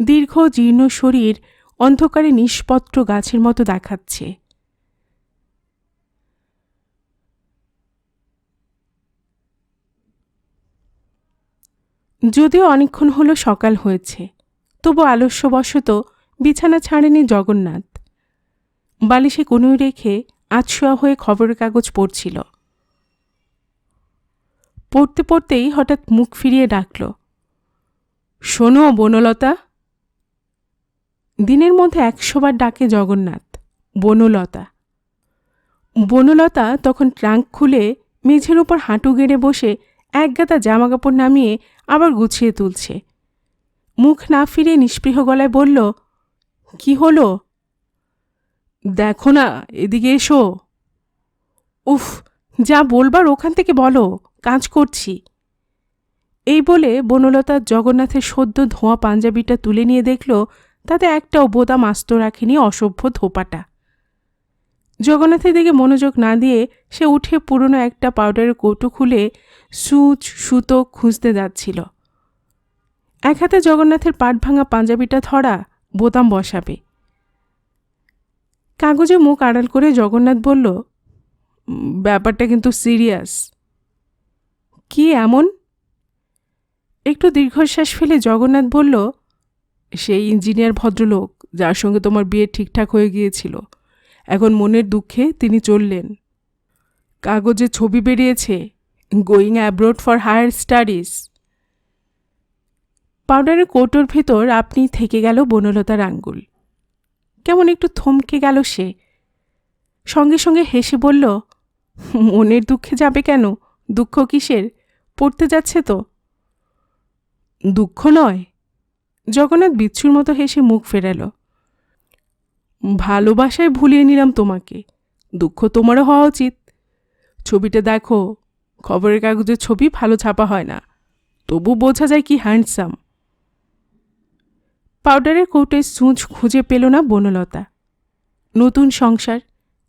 দীর্ঘ জীর্ণ শরীর অন্ধকারে নিষ্পত্র গাছের মতো দেখাচ্ছে। যদিও অনেকক্ষণ হলো সকাল হয়েছে, তবু আলস্যবশত বিছানা ছাড়েনি জগন্নাথ। বালিশে কনুই রেখে আধশোয়া হয়ে খবরের কাগজ পড়ছিল। পড়তে পড়তেই হঠাৎ মুখ ফিরিয়ে ডাকল, শোনো বনলতা। দিনের মধ্যে 100 বার ডাকে জগন্নাথ, বনলতা। বনলতা তখন ট্রাঙ্ক খুলে মেঝের উপর হাঁটু গেড়ে বসে একগাদা জামাকাপড় নামিয়ে আবার গুছিয়ে তুলছে। মুখ না ফিরে নিস্পৃহ গলায় বলল, কি হলো? দেখো না, এদিকে এসো। উফ, যা বলবার ওখান থেকে বলো, কাজ করছি। এই বলে বনলতা জগন্নাথের সদ্য ধোঁয়া পাঞ্জাবিটা তুলে নিয়ে দেখল তাতে একটাও বোতাম আস্ত রাখেনি অসভ্য ধোপাটা। জগন্নাথের দিকে মনোযোগ না দিয়ে সে উঠে পুরনো একটা পাউডারের কৌটো খুলে সূচ সুতো খুঁজতে যাচ্ছিল। এক হাতে জগন্নাথের পাট ভাঙা পাঞ্জাবিটা ধরা, বোতাম বসাবে। কাগজে মুখ আড়াল করে জগন্নাথ বলল, ব্যাপারটা কিন্তু সিরিয়াস। কি এমন? একটু দীর্ঘশ্বাস ফেলে জগন্নাথ বলল, সেই ইঞ্জিনিয়ার ভদ্রলোক যার সঙ্গে তোমার বিয়ে ঠিকঠাক হয়ে গিয়েছিল, এখন মনের দুঃখে তিনি চললেন। কাগজে ছবি বেরিয়েছে, going abroad for higher studies. পাউডারের কৌটোর ভেতর আপনি থেকে গেল বনলতার আঙ্গুল। কেমন একটু থমকে গেল সে। সঙ্গে সঙ্গে হেসে বলল, মনের দুঃখে যাবে কেন? দুঃখ কিসের? পড়তে যাচ্ছে তো। দুঃখ নয়। জগন্নাথ বিচ্ছুর মতো হেসে মুখ ফেরাল। ভালোবাসায় ভুলিয়ে নিলাম তোমাকে, দুঃখ তোমারও হওয়া উচিত। ছবিটা দেখো, খবরের কাগজের ছবি ভালো ছাপা হয় না, তবু বোঝা যায় কি হ্যান্ডসাম। পাউডারের কৌটোয় সূঁচ খুঁজে পেল না বনলতা। নতুন সংসার,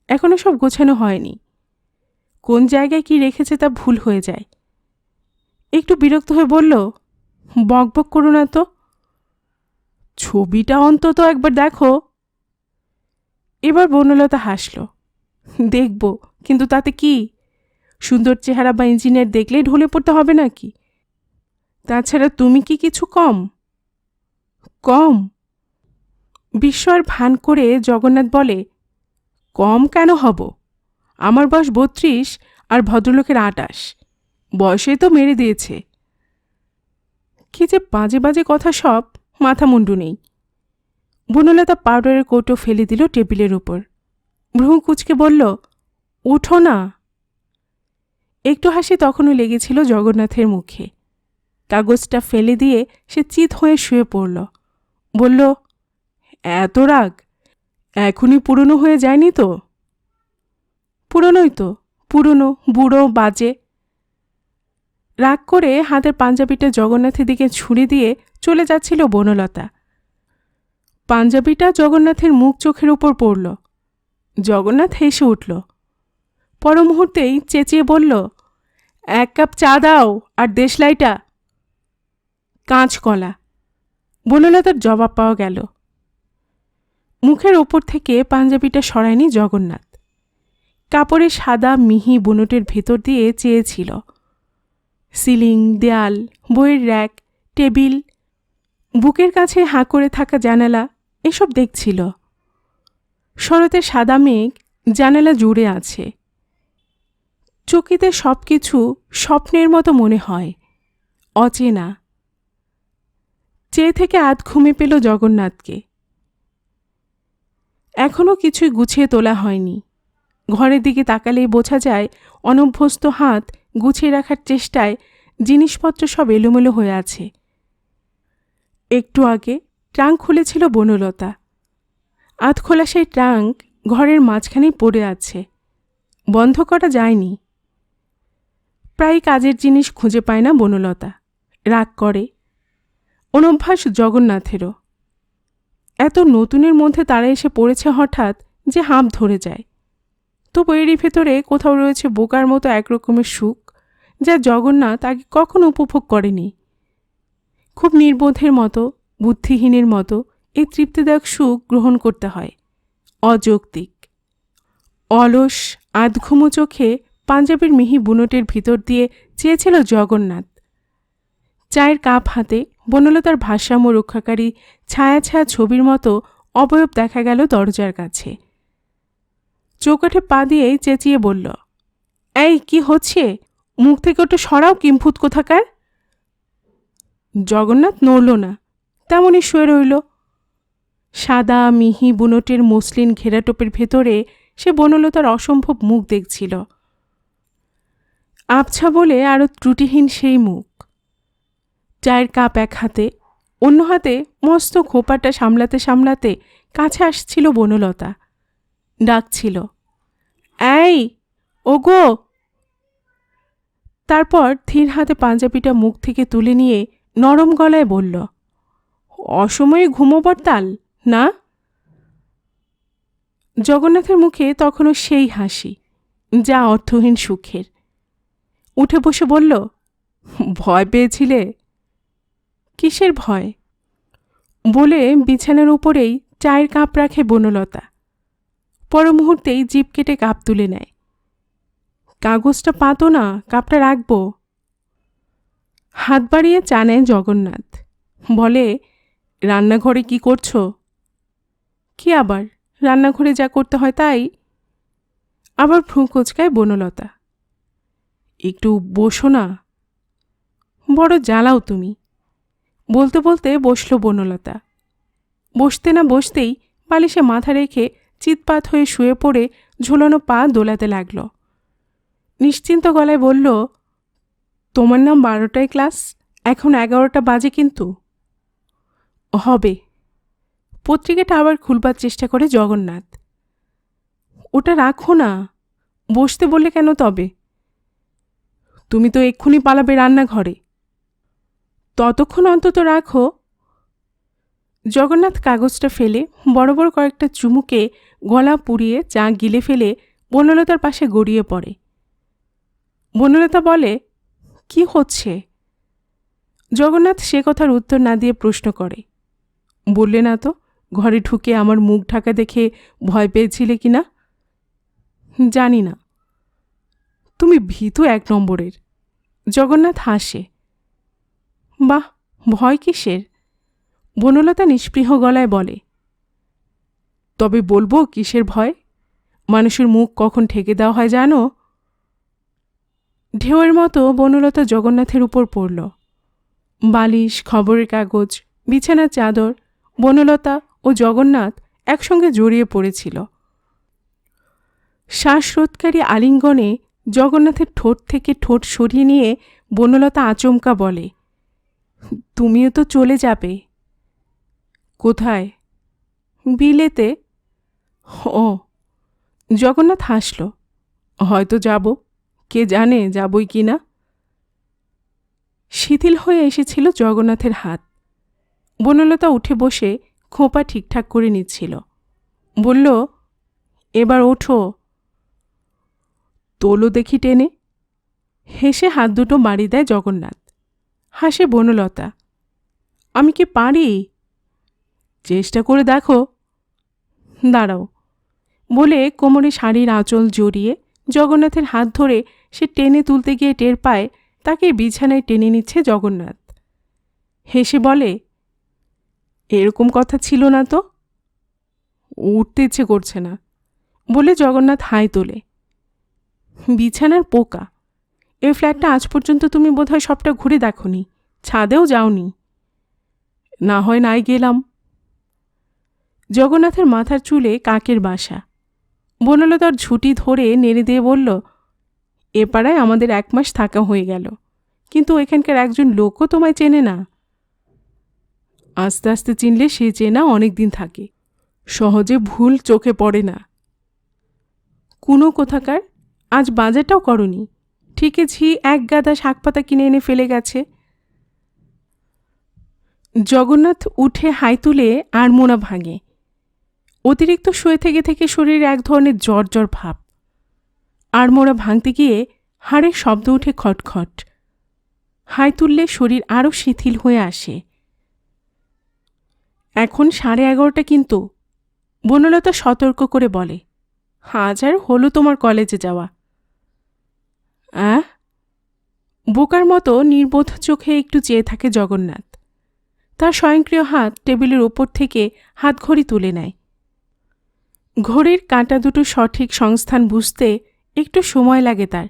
এখনো সব গোছানো হয়নি। কোন জায়গায় কি রেখেছে তা ভুল হয়ে যায়। একটু বিরক্ত হয়ে বলল, বকবক করো না তো, ছবিটা অন্তত একবার দেখো। এবার বনলতা হাসল। দেখব, কিন্তু তাতে কি? সুন্দর চেহারা বা ইঞ্জিনিয়ার দেখলেই ঢলে পড়তে হবে নাকি? তাছাড়া তুমি কি কিছু কম? কম? বিস্ময়ের ভান করে জগন্নাথ বলে, কম কেন হব? আমার বয়স 32 আর ভদ্রলোকের 28। বয়সে তো মেরে দিয়েছে। কি যে বাজে বাজে কথা সব, মাথা মুন্ডু নেই। বনলতা পাউডারের কৌটো ফেলে দিল টেবিলের উপর। ভ্রু কুচকে বলল, উঠো না। একটু হাসি তখনও লেগেছিল জগন্নাথের মুখে। কাগজটা ফেলে দিয়ে সে চিত হয়ে শুয়ে পড়ল। বলল, এত রাগ এখনই পুরনো হয়ে যায়নি তো? পুরনোই তো, পুরনো, বুড়ো, বাজে। রাগ করে হাতের পাঞ্জাবিটা জগন্নাথের দিকে ছুঁড়ে দিয়ে চলে যাচ্ছিল বনলতা। পাঞ্জাবিটা জগন্নাথের মুখ চোখের উপর পড়ল। জগন্নাথ হেসে উঠল। পর মুহূর্তেই চেঁচিয়ে বলল, 1 কাপ চা দাও আর দেশলাইটা। কাঁচকলা। বনলতার জবাব পাওয়া গেল। মুখের ওপর থেকে পাঞ্জাবিটা সরায়নি জগন্নাথ। কাপড়ে সাদা মিহি বুনোটের ভেতর দিয়ে চেয়েছিল। সিলিং, দেয়াল, বইয়ের র্যাক, টেবিল, বুকের কাছে হাঁ করে থাকা জানালা, এসব দেখছিল। শরতের সাদা মেঘ জানালা জুড়ে আছে। চকিতে সব কিছু স্বপ্নের মতো মনে হয়, অচেনা। চেয়ে থেকে আধ ঘুমে পেল জগন্নাথকে। এখনও কিছুই গুছিয়ে তোলা হয়নি। ঘরের দিকে তাকালেই বোঝা যায় অনভ্যস্ত হাত গুছিয়ে রাখার চেষ্টায় জিনিসপত্র সব এলোমেলো হয়ে আছে। একটু আগে ট্রাঙ্ক খুলেছিল বনলতা। আধ খোলা সেই ট্রাঙ্ক ঘরের মাঝখানেই পড়ে আছে, বন্ধ করা যায়নি। প্রায় কাজের জিনিস খুঁজে পায় না বনলতা, রাগ করে। অনভ্যাস জগন্নাথেরও। এত নতুনের মধ্যে তারা এসে পড়েছে হঠাৎ যে হাঁপ ধরে যায়। তবু এরই ভেতরে কোথাও রয়েছে বোকার মতো একরকমের সুখ, যা জগন্নাথ আগে কখনো উপভোগ করেনি। খুব নির্বোধের মতো, বুদ্ধিহীনের মতো এই তৃপ্তিদায়ক সুখ গ্রহণ করতে হয়। অযৌক্তিক। অলস আধঘুমো চোখে পাঞ্জাবের মিহি বুনোটের ভিতর দিয়ে চেয়েছিল জগন্নাথ। চায়ের কাপ হাতে বনলতার ভারসাম্য রক্ষাকারী ছায়া ছায়া ছবির মতো অবয়ব দেখা গেল দরজার কাছে। চৌকাঠে পা দিয়েই চেঁচিয়ে বলল, এই কি হচ্ছে? মুখ থেকে ওটা সরাও কিম্ভূত কোথাকার। জগন্নাথ নড়ল না, তেমনই শুয়ে রইল। সাদা মিহি বুনোটের মসলিন ঘেরাটোপের ভেতরে সে বনলতার অসম্ভব মুখ দেখছিল। আবছা বলে আরও ত্রুটিহীন সেই মুখ। চায়ের কাপ এক হাতে, অন্য হাতে মস্ত খোপাটা সামলাতে সামলাতে কাছে আসছিল বনলতা। ডাকছিল, এই ওগো। তারপর ধীর হাতে পাঞ্জাবিটা মুখ থেকে তুলে নিয়ে নরম গলায় বলল, অসময়ে ঘুমোবার তাল না? জগন্নাথের মুখে তখনও সেই হাসি, যা অর্থহীন সুখের। উঠে বসে বলল, ভয় পেয়েছিলে? কিসের ভয়? বলে বিছানার উপরেই চায়ের কাপ রাখে বনলতা। পর মুহূর্তেই জিভ কেটে কাপ তুলে নেয়। কাগজটা পাতো না, কাপটা রাখব। হাত বাড়িয়ে চা নেয় জগন্নাথ। বলে, রান্নাঘরে কি করছো? কি আবার, রান্নাঘরে যা করতে হয় তাই। আবার ভ্রু কোচকায় বনলতা। একটু বসো না। বড় জ্বালাও তুমি। বলতে বলতে বসল বনলতা। বসতে না বসতেই বালিশে মাথা রেখে চিৎপাত হয়ে শুয়ে পড়ে ঝোলানো পা দোলাতে লাগল। নিশ্চিন্ত গলায় বলল, তোমার নাম 12টায় ক্লাস, এখন 11টা বাজে কিন্তু। হবে। পত্রিকাটা আবার খুলবার চেষ্টা করে জগন্নাথ। ওটা রাখো না, বসতে বললে কেন তবে? তুমি তো এক্ষুনি পালাবে রান্নাঘরে। ততক্ষণ অন্তত রাখো। জগন্নাথ কাগজটা ফেলে বড় বড় কয়েকটা চুমুকে গলা পুড়িয়ে চা গিলে ফেলে বনলতার পাশে গড়িয়ে পড়ে। বনলতা বলে, কি হচ্ছে? জগন্নাথ সে কথার উত্তর না দিয়ে প্রশ্ন করে, বললে না তো ঘরে ঢুকে আমার মুখ ঢাকা দেখে ভয় পেয়েছিলে কিনা? জানি না। তুমি ভীতু 1 নম্বরের। জগন্নাথ হাসে। বাহ, ভয় কিসের? বনলতা নিষ্পৃহ গলায় বলে, তবে বলবো কিসের ভয়? মানুষের মুখ কখন ঠেকে দেওয়া হয় জানো? ঢেউয়ের মতো বনলতা জগন্নাথের উপর পড়ল। বালিশ, খবরের কাগজ, বিছানার চাদর, বনলতা ও জগন্নাথ একসঙ্গে জড়িয়ে পড়েছিল। শ্বাসরোধকারী আলিঙ্গনে জগন্নাথের ঠোঁট থেকে ঠোঁট সরিয়ে নিয়ে বনলতা আচমকা বলে, তুমিও তো চলে যাবে। কোথায়? বিলেতে। ও। জগন্নাথ হাসল। হয়তো যাব, কে জানে যাবই কি না। শিথিল হয়ে এসেছিল জগন্নাথের হাত। বনলতা উঠে বসে খোঁপা ঠিকঠাক করে নিচ্ছিল। বলল, এবার ওঠো। তোলো দেখি টেনে। হেসে হাত দুটো বাড়ি দেয় জগন্নাথ। হাসে বনলতা। আমি কি পারি? চেষ্টা করে দেখো। দাঁড়াও। বলে কোমরে শাড়ির আঁচল জড়িয়ে জগন্নাথের হাত ধরে সে টেনে তুলতে গিয়ে টের পায় তাকে বিছানায় টেনে নিচ্ছে জগন্নাথ। হেসে বলে, এরকম কথা ছিল না তো। উঠতে ইচ্ছে করছে না বলে জগন্নাথ হাই তোলে। বিছানার পোকা, এই ফ্ল্যাটটা আজ পর্যন্ত তুমি বোধহয় সবটা ঘুরে দেখোনি, ছাদেও যাওনি। না হয় নাই গেলাম। জগন্নাথের মাথার চুলে কাকের বাসা। বনলতার ঝুঁটি ধরে নেড়ে দিয়ে বলল, এ পাড়ায় আমাদের 1 মাস থাকা হয়ে গেল, কিন্তু এখানকার একজন লোকও তোমায় চেনে না। আস্তে আস্তে চিনলে সে চেনা অনেক দিন থাকে, সহজে ভুল চোখে পড়ে না। কুনো কোথাকার, আজ বাজারটাও করনি, ঠিকেছি 1 গাদা শাকপাতা কিনে এনে ফেলে গেছে। জগন্নাথ উঠে হাই তুলে আড়মোড়া ভাঙে। অতিরিক্ত শুয়ে থেকে থেকে শরীরে এক ধরনের জ্বর জ্বর ভাব। আড়মোড়া ভাঙতে গিয়ে হাড়ের শব্দ উঠে খটখট। হাই তুললে শরীর আরও শিথিল হয়ে আসে। এখন 11:30 কিন্তু। বনলতা সতর্ক করে বলে, আজ আর হলো তোমার কলেজে যাওয়া। বোকার মতো নির্বোধ চোখে একটু চেয়ে থাকে জগন্নাথ। তার স্বয়ংক্রিয় হাত টেবিলের ওপর থেকে হাতঘড়ি তুলে নেয়। ঘড়ির কাঁটা দুটো সঠিক সংস্থান বুঝতে একটু সময় লাগে তার।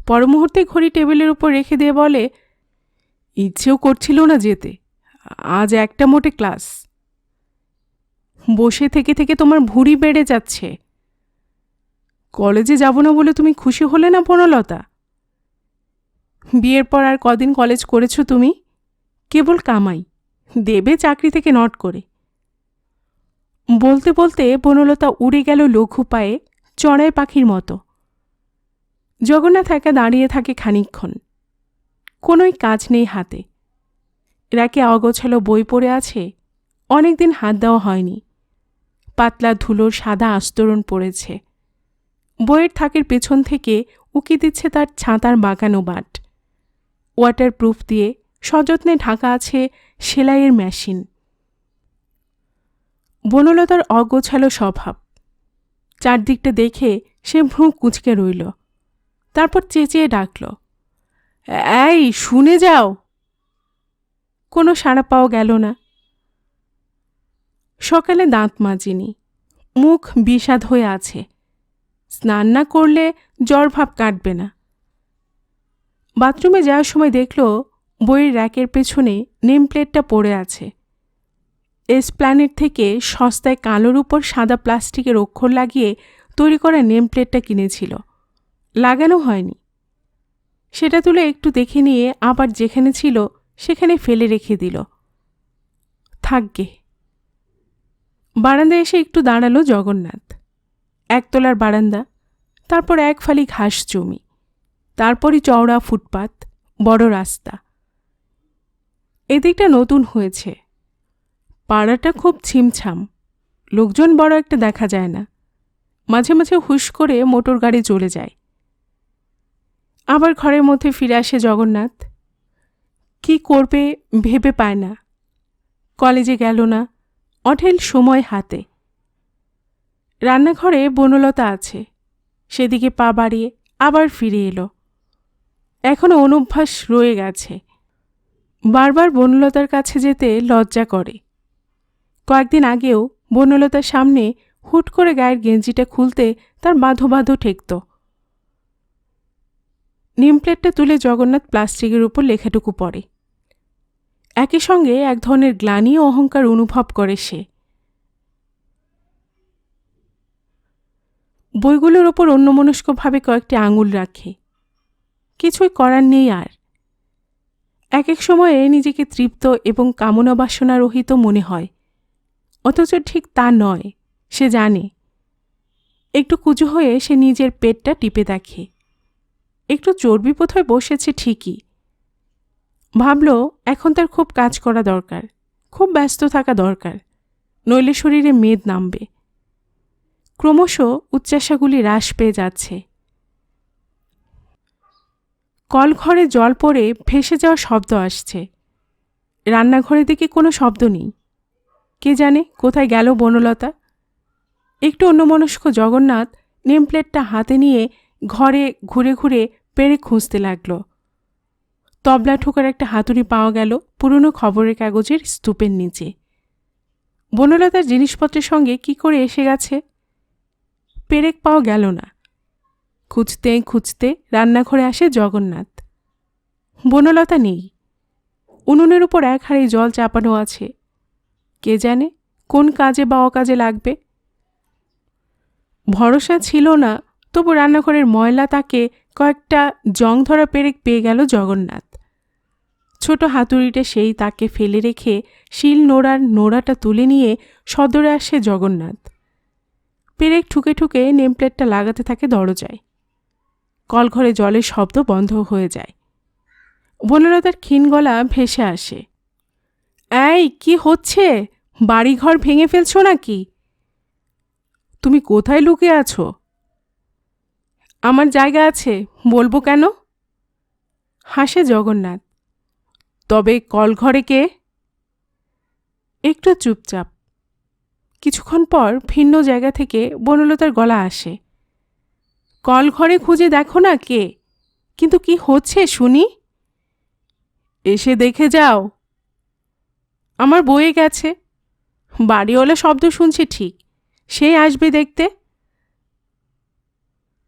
পরমুহূর্তে ঘড়ি টেবিলের উপর রেখে দিয়ে বলে, ইচ্ছেও করছিল না যেতে, আজ একটা মোটে ক্লাস। বসে থেকে থেকে তোমার ভুঁড়ি বেড়ে যাচ্ছে। কলেজে যাব না বলে তুমি খুশি হলে না বনলতা? বিয়ের পর আর কদিন কলেজ করেছো তুমি? কেবল কামাই, দেবে চাকরি থেকে নট করে। বলতে বলতে বনলতা উড়ে গেল লঘু পায়ে, চড়াই পাখির মতো। জগন্নাথ একা দাঁড়িয়ে থাকে খানিকক্ষণ। কোনোই কাজ নেই হাতে। র্যাকে অগোছালো বই পড়ে আছে, অনেকদিন হাত দেওয়া হয়নি। পাতলা ধুলোর সাদা আস্তরণ পড়েছে। বইয়ের থাকের পেছন থেকে উকি দিচ্ছে তার ছাতার বাঁকানো বাট। ওয়াটারপ্রুফ দিয়ে সযত্নে ঢাকা আছে সেলাইয়ের মেশিন। বনলতার অগোছালো স্বভাব। চারদিকটা দেখে সে ভ্রু কুঁচকে রইল। তারপর চেঁচিয়ে ডাকল, এই শুনে যাও। কোনো সাড়া পাওয়া গেল না। সকালে দাঁত মাজিনি, মুখ বিষাদ হয়ে আছে। স্নান না করলে জ্বর ভাব কাটবে না। বাথরুমে যাওয়ার সময় দেখল বইয়ের র্যাকের পেছনে নেমপ্লেটটা পড়ে আছে। এসপ্ল্যানেড থেকে সস্তায় কালোর উপর সাদা প্লাস্টিকের অক্ষর লাগিয়ে তৈরি করা নেমপ্লেটটা কিনেছিল, লাগানো হয়নি। সেটা তুলে একটু দেখে নিয়ে আবার যেখানে ছিল সেখানে ফেলে রেখে দিল। থাকগে। বারান্দায় এসে একটু দাঁড়ালো জগন্নাথ। 1 তলার বারান্দা, তারপর 1 ফালি ঘাস জমি, তারপরই চওড়া ফুটপাত, বড় রাস্তা। এদিকটা নতুন হয়েছে। পাড়াটা খুব ছিমছাম, লোকজন বড় একটা দেখা যায় না। মাঝে মাঝে হুশ করে মোটর গাড়ি চলে যায়। আবার ঘরের মধ্যে ফিরে আসে জগন্নাথ। কি করবে ভেবে পায় না। কলেজে গেল না, অঢেল সময় হাতে। রান্নাঘরে বনলতা আছে, সেদিকে পা বাড়িয়ে আবার ফিরে এলো। এখনো অনভ্যাস রয়ে গেছে। বারবার বনলতার কাছে যেতে লজ্জা করে। কয়েকদিন আগেও বনলতার সামনে হুট করে গায়ের গেঞ্জিটা খুলতে তার বাঁধো বাঁধো ঠেকত। নেমপ্লেটটা তুলে জগন্নাথ প্লাস্টিকের উপর লেখাটুকু পড়ে। একই সঙ্গে এক ধরনের গ্লানি ও অহংকার অনুভব করে সে। বইগুলোর ওপর অন্যমনস্কভাবে কয়েকটি আঙুল রাখে। কিছুই করার নেই আর। এক এক সময়ে নিজেকে তৃপ্ত এবং কামনা বাসনা রহিত মনে হয়, অথচ ঠিক তা নয়, সে জানে। একটু কুঁজো হয়ে সে নিজের পেটটা টিপে দেখে। একটু চর্বি বোধহয় বসেছে ঠিকই। ভাবল এখন তার খুব কাজ করা দরকার, খুব ব্যস্ত থাকা দরকার, নইলে শরীরে মেদ নামবে। ক্রমশ উচ্চাশাগুলি হ্রাস পেয়ে যাচ্ছে। কলঘরে জল পড়ে ভেসে যাওয়ার শব্দ আসছে। রান্নাঘরের দিকে কোনো শব্দ নেই। কে জানে কোথায় গেল বনলতা। একটু অন্যমনস্ক জগন্নাথ নেমপ্লেটটা হাতে নিয়ে ঘরে ঘুরে ঘুরে পেরে খুঁজতে লাগল। তবলা ঠোকার একটা হাতুড়ি পাওয়া গেল পুরনো খবরের কাগজের স্তূপের নিচে। বনলতার জিনিসপত্রের সঙ্গে কি করে এসে গেছে? পেরেক পাওয়া গেল না। খুঁজতে খুঁজতে রান্নাঘরে আসে জগন্নাথ। বনলতা নেই। উনুনের উপর এক হাঁড়ি জল চাপানো আছে। কে জানে কোন কাজে বা অকাজে লাগবে। ভরসা ছিল না, তবু রান্নাঘরের ময়লা তাকে কয়েকটা জং ধরা পেরেক পেয়ে গেল জগন্নাথ। ছোট হাতুড়িটা সেই তাকে ফেলে রেখে শিল নোড়ার নোড়াটা তুলে নিয়ে সদরে আসে জগন্নাথ। পেরেক ঠুকে ঠুকে নেমপ্লেটটা লাগাতে থাকে দরজায়। কলঘরে জলের শব্দ বন্ধ হয়ে যায়। বনলতার ক্ষীণ গলা ভেসে আসে, এই কি হচ্ছে? বাড়িঘর ভেঙে ফেলছো নাকি? তুমি কোথায় লুকিয়ে আছো? আমার জায়গা আছে, বলবো কেন? হাসে জগন্নাথ। তবে কলঘরে কে? একটু চুপচাপ। কিছুক্ষণ পর ভিন্ন জায়গা থেকে বনলতার গলা আসে, কলঘরে খুঁজে দেখো না কে, কিন্তু কি হচ্ছে শুনি। এসে দেখে যাও। আমার বয়ে গেছে। বাড়িওয়ালা শব্দ শুনছে ঠিক, সেই আসবে দেখতে।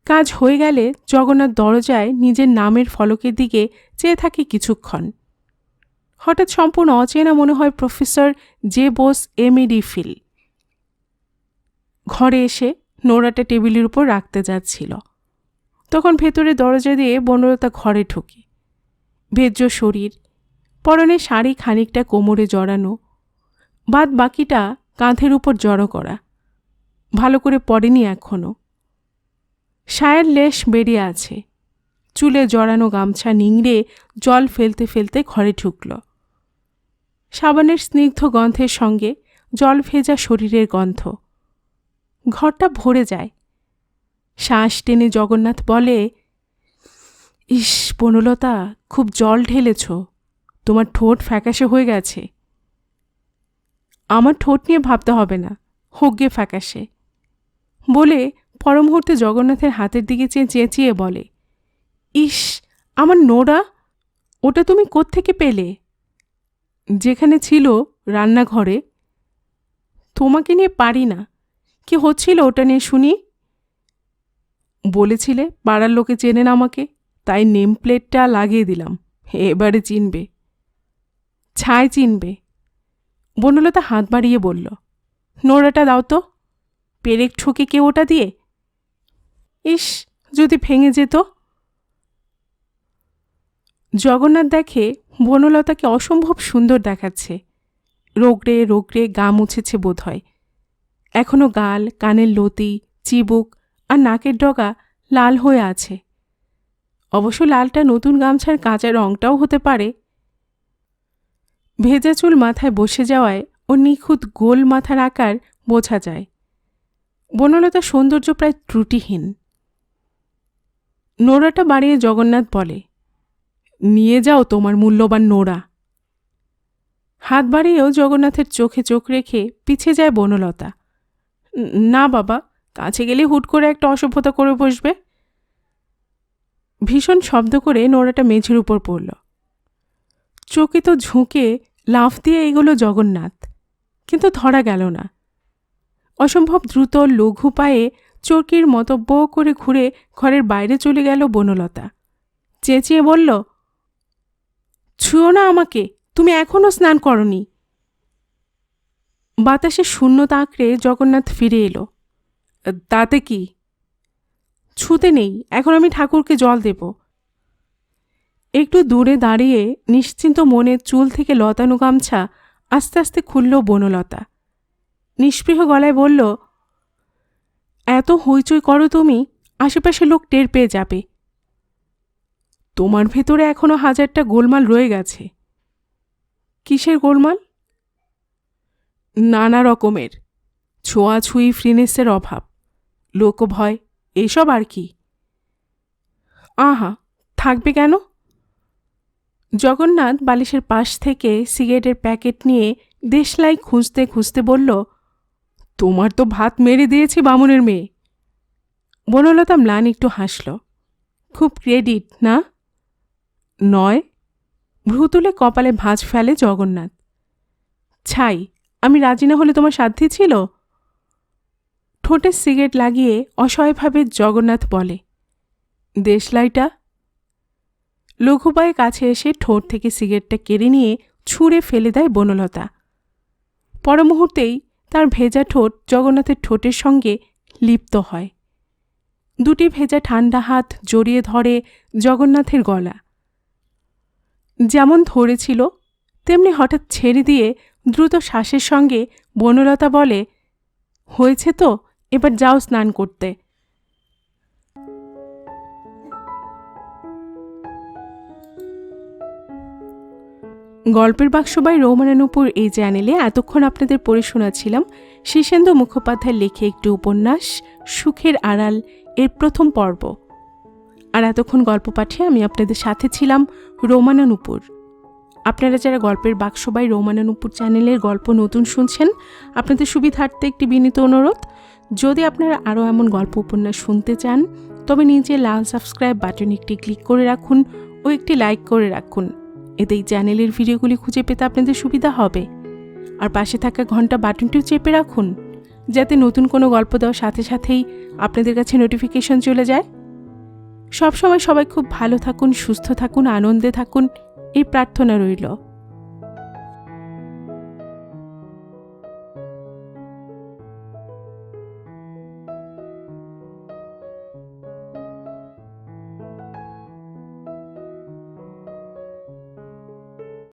কাজ হয়ে গেলে জগন্নাথ দরজায় নিজের নামের ফলকের দিকে চেয়ে থাকে কিছুক্ষণ। হঠাৎ সম্পূর্ণ অচেনা মনে হয় প্রফেসর জে বোস এমএডি ফিল। ঘরে এসে নোড়াটা টেবিলের উপর রাখতে যাচ্ছিল, তখন ভেতরে দরজা দিয়ে বনলতা ঘরে ঢুকে। ভেজ্য শরীর, পরনে শাড়ি খানিকটা কোমরে জড়ানো, বাদ বাকিটা কাঁধের উপর জড়ো করা, ভালো করে পড়েনি এখনো। সায়ের লেশ বেরিয়ে আছে। চুলে জড়ানো গামছা নিংড়ে জল ফেলতে ফেলতে ঘরে ঢুকল। সাবানের স্নিগ্ধ গন্ধের সঙ্গে জল ভেজা শরীরের গন্ধ। ঘরটা ভরে যায়। শ্বাস টেনে জগন্নাথ বলে, ইস বনলতা, খুব জল ঢেলেছ, তোমার ঠোঁট ফ্যাকাশে হয়ে গেছে। আমার ঠোঁট নিয়ে ভাবতে হবে না, হোক গে ফ্যাকাশে বলে পরমুহূর্তে জগন্নাথের হাতের দিকে চেঁচিয়ে বলে, ইস আমার নোড়া, ওটা তুমি কোত্থেকে পেলে? যেখানে ছিল রান্নাঘরে। তোমাকে নিয়ে পারি না। কি হচ্ছিল ওটা নিয়ে শুনি? বলেছিলে পাড়ার লোকে চেনেন আমাকে, তাই নেম প্লেটটা লাগিয়ে দিলাম, এবারে চিনবে। ছাই চিনবে। বনলতা হাত বাড়িয়ে বলল, নোড়াটা দাও তো। পেরেক ঠুকে কে ওটা দিয়ে? ইস যদি ভেঙে যেত। জগন্নাথ দেখে বনলতাকে অসম্ভব সুন্দর দেখাচ্ছে। রোগড়ে রোগড়ে গা মুছেছে বোধ হয়। এখনো গাল, কানের লতি, চিবুক আর নাকের ডগা লাল হয়ে আছে। অবশ্য লালটা নতুন গামছার কাঁচা রংটাও হতে পারে। ভেজা চুল মাথায় বসে যাওয়ায় ওর নিখুঁত গোল মাথার আকার বোঝা যায়। বনলতার সৌন্দর্য প্রায় ত্রুটিহীন। নোড়াটা বাড়িয়ে জগন্নাথ বলে, নিয়ে যাও তোমার মূল্যবান নোড়া। হাত বাড়িয়েও জগন্নাথের চোখে চোখ রেখে পিছিয়ে যায় বনলতা। না বাবা, কাছে গেলে হুট করে একটা অসভ্যতা করে বসবে। ভীষণ শব্দ করে নোড়াটা মেঝের উপর পড়ল। চকিত ঝুঁকে লাফ দিয়ে এগোলো জগন্নাথ, কিন্তু ধরা গেল না। অসম্ভব দ্রুত লঘু পায়ে চরকির মতো বো করে ঘুরে ঘরের বাইরে চলে গেল বনলতা। চেঁচিয়ে বলল, ছুঁয়ো না আমাকে, তুমি এখনও স্নান করনি। বাতাসে শূন্যতা আঁকড়ে জগন্নাথ ফিরে এলো। তাতে কি? ছুঁতে নেই, এখন আমি ঠাকুরকে জল দেব। একটু দূরে দাঁড়িয়ে নিশ্চিন্ত মনে চুল থেকে লতানো গামছা আস্তে আস্তে খুলল বনলতা। নিস্পৃহ গলায় বলল, এত হইচই করো তুমি, আশেপাশে লোক টের পেয়ে যাবে। তোমার ভেতরে এখনো হাজারটা গোলমাল রয়ে গেছে। কিসের গোলমাল? নানা রকমের। ছোঁয়াছুঁই, ফ্রিনেসের অভাব, লোকভয়, এসব আর কি। আহা, থাকবে কেন? জগন্নাথ বালিশের পাশ থেকে সিগারেটের প্যাকেট নিয়ে দেশলাই খুঁজতে খুঁজতে বলল, তোমার তো ভাত মেরে দিয়েছি বামুনের মেয়ে। বনলতা ম্লান একটু হাসল। খুব ক্রেডিট না? নয়। ভ্রু তুলে কপালে ভাঁজ ফেলে জগন্নাথ। ছাই, আমি রাজি না হলে তোমার সাধ্যি ছিল? ঠোঁটে সিগারেট লাগিয়ে অসহায়ভাবে জগন্নাথ বলে, দেশলাইটা। লঘুবাইয়ের কাছে এসে ঠোঁট থেকে সিগারেটটা কেড়ে নিয়ে ছুঁড়ে ফেলে দেয় বনলতা। পর মুহূর্তেই তার ভেজা ঠোঁট জগন্নাথের ঠোঁটের সঙ্গে লিপ্ত হয়। দুটি ভেজা ঠান্ডা হাত জড়িয়ে ধরে জগন্নাথের গলা। যেমন ধরেছিল তেমনি হঠাৎ ছেড়ে দিয়ে দ্রুত শ্বাসের সঙ্গে বনলতা বলে, হয়েছে তো, এবার যাও স্নান করতে। গল্পের বাক্স বাই রৌমানানুপুর এই চ্যানেলে এতক্ষণ আপনাদের পড়ে শোনাচ্ছিলাম শীর্ষেন্দু মুখোপাধ্যায়ের লেখে একটি উপন্যাস সুখের আড়াল এর প্রথম পর্ব। আর এতক্ষণ গল্প পাঠিয়ে আমি আপনাদের সাথে ছিলাম রৌমানানুপুর। আপনারা যারা গল্পের বাক্স বাই রৌমানানুপুর চ্যানেলের গল্প নতুন শুনছেন, আপনাদের সুবিধার্থে একটি বিনীত অনুরোধ, যদি আপনারা আরও এমন গল্প উপন্যাস শুনতে চান তবে নিচে লাল সাবস্ক্রাইব বাটন একটি ক্লিক করে রাখুন ও একটি লাইক করে রাখুন। এতে এই চ্যানেলের ভিডিওগুলি খুঁজে পেতে আপনাদের সুবিধা হবে। আর পাশে থাকা ঘন্টা বাটনটিও চেপে রাখুন, যাতে নতুন কোনো গল্প দেওয়ার সাথে সাথেই আপনাদের কাছে নোটিফিকেশন চলে যায়। সবসময় সবাই খুব ভালো থাকুন, সুস্থ থাকুন, আনন্দে থাকুন, এই প্রার্থনা রইল।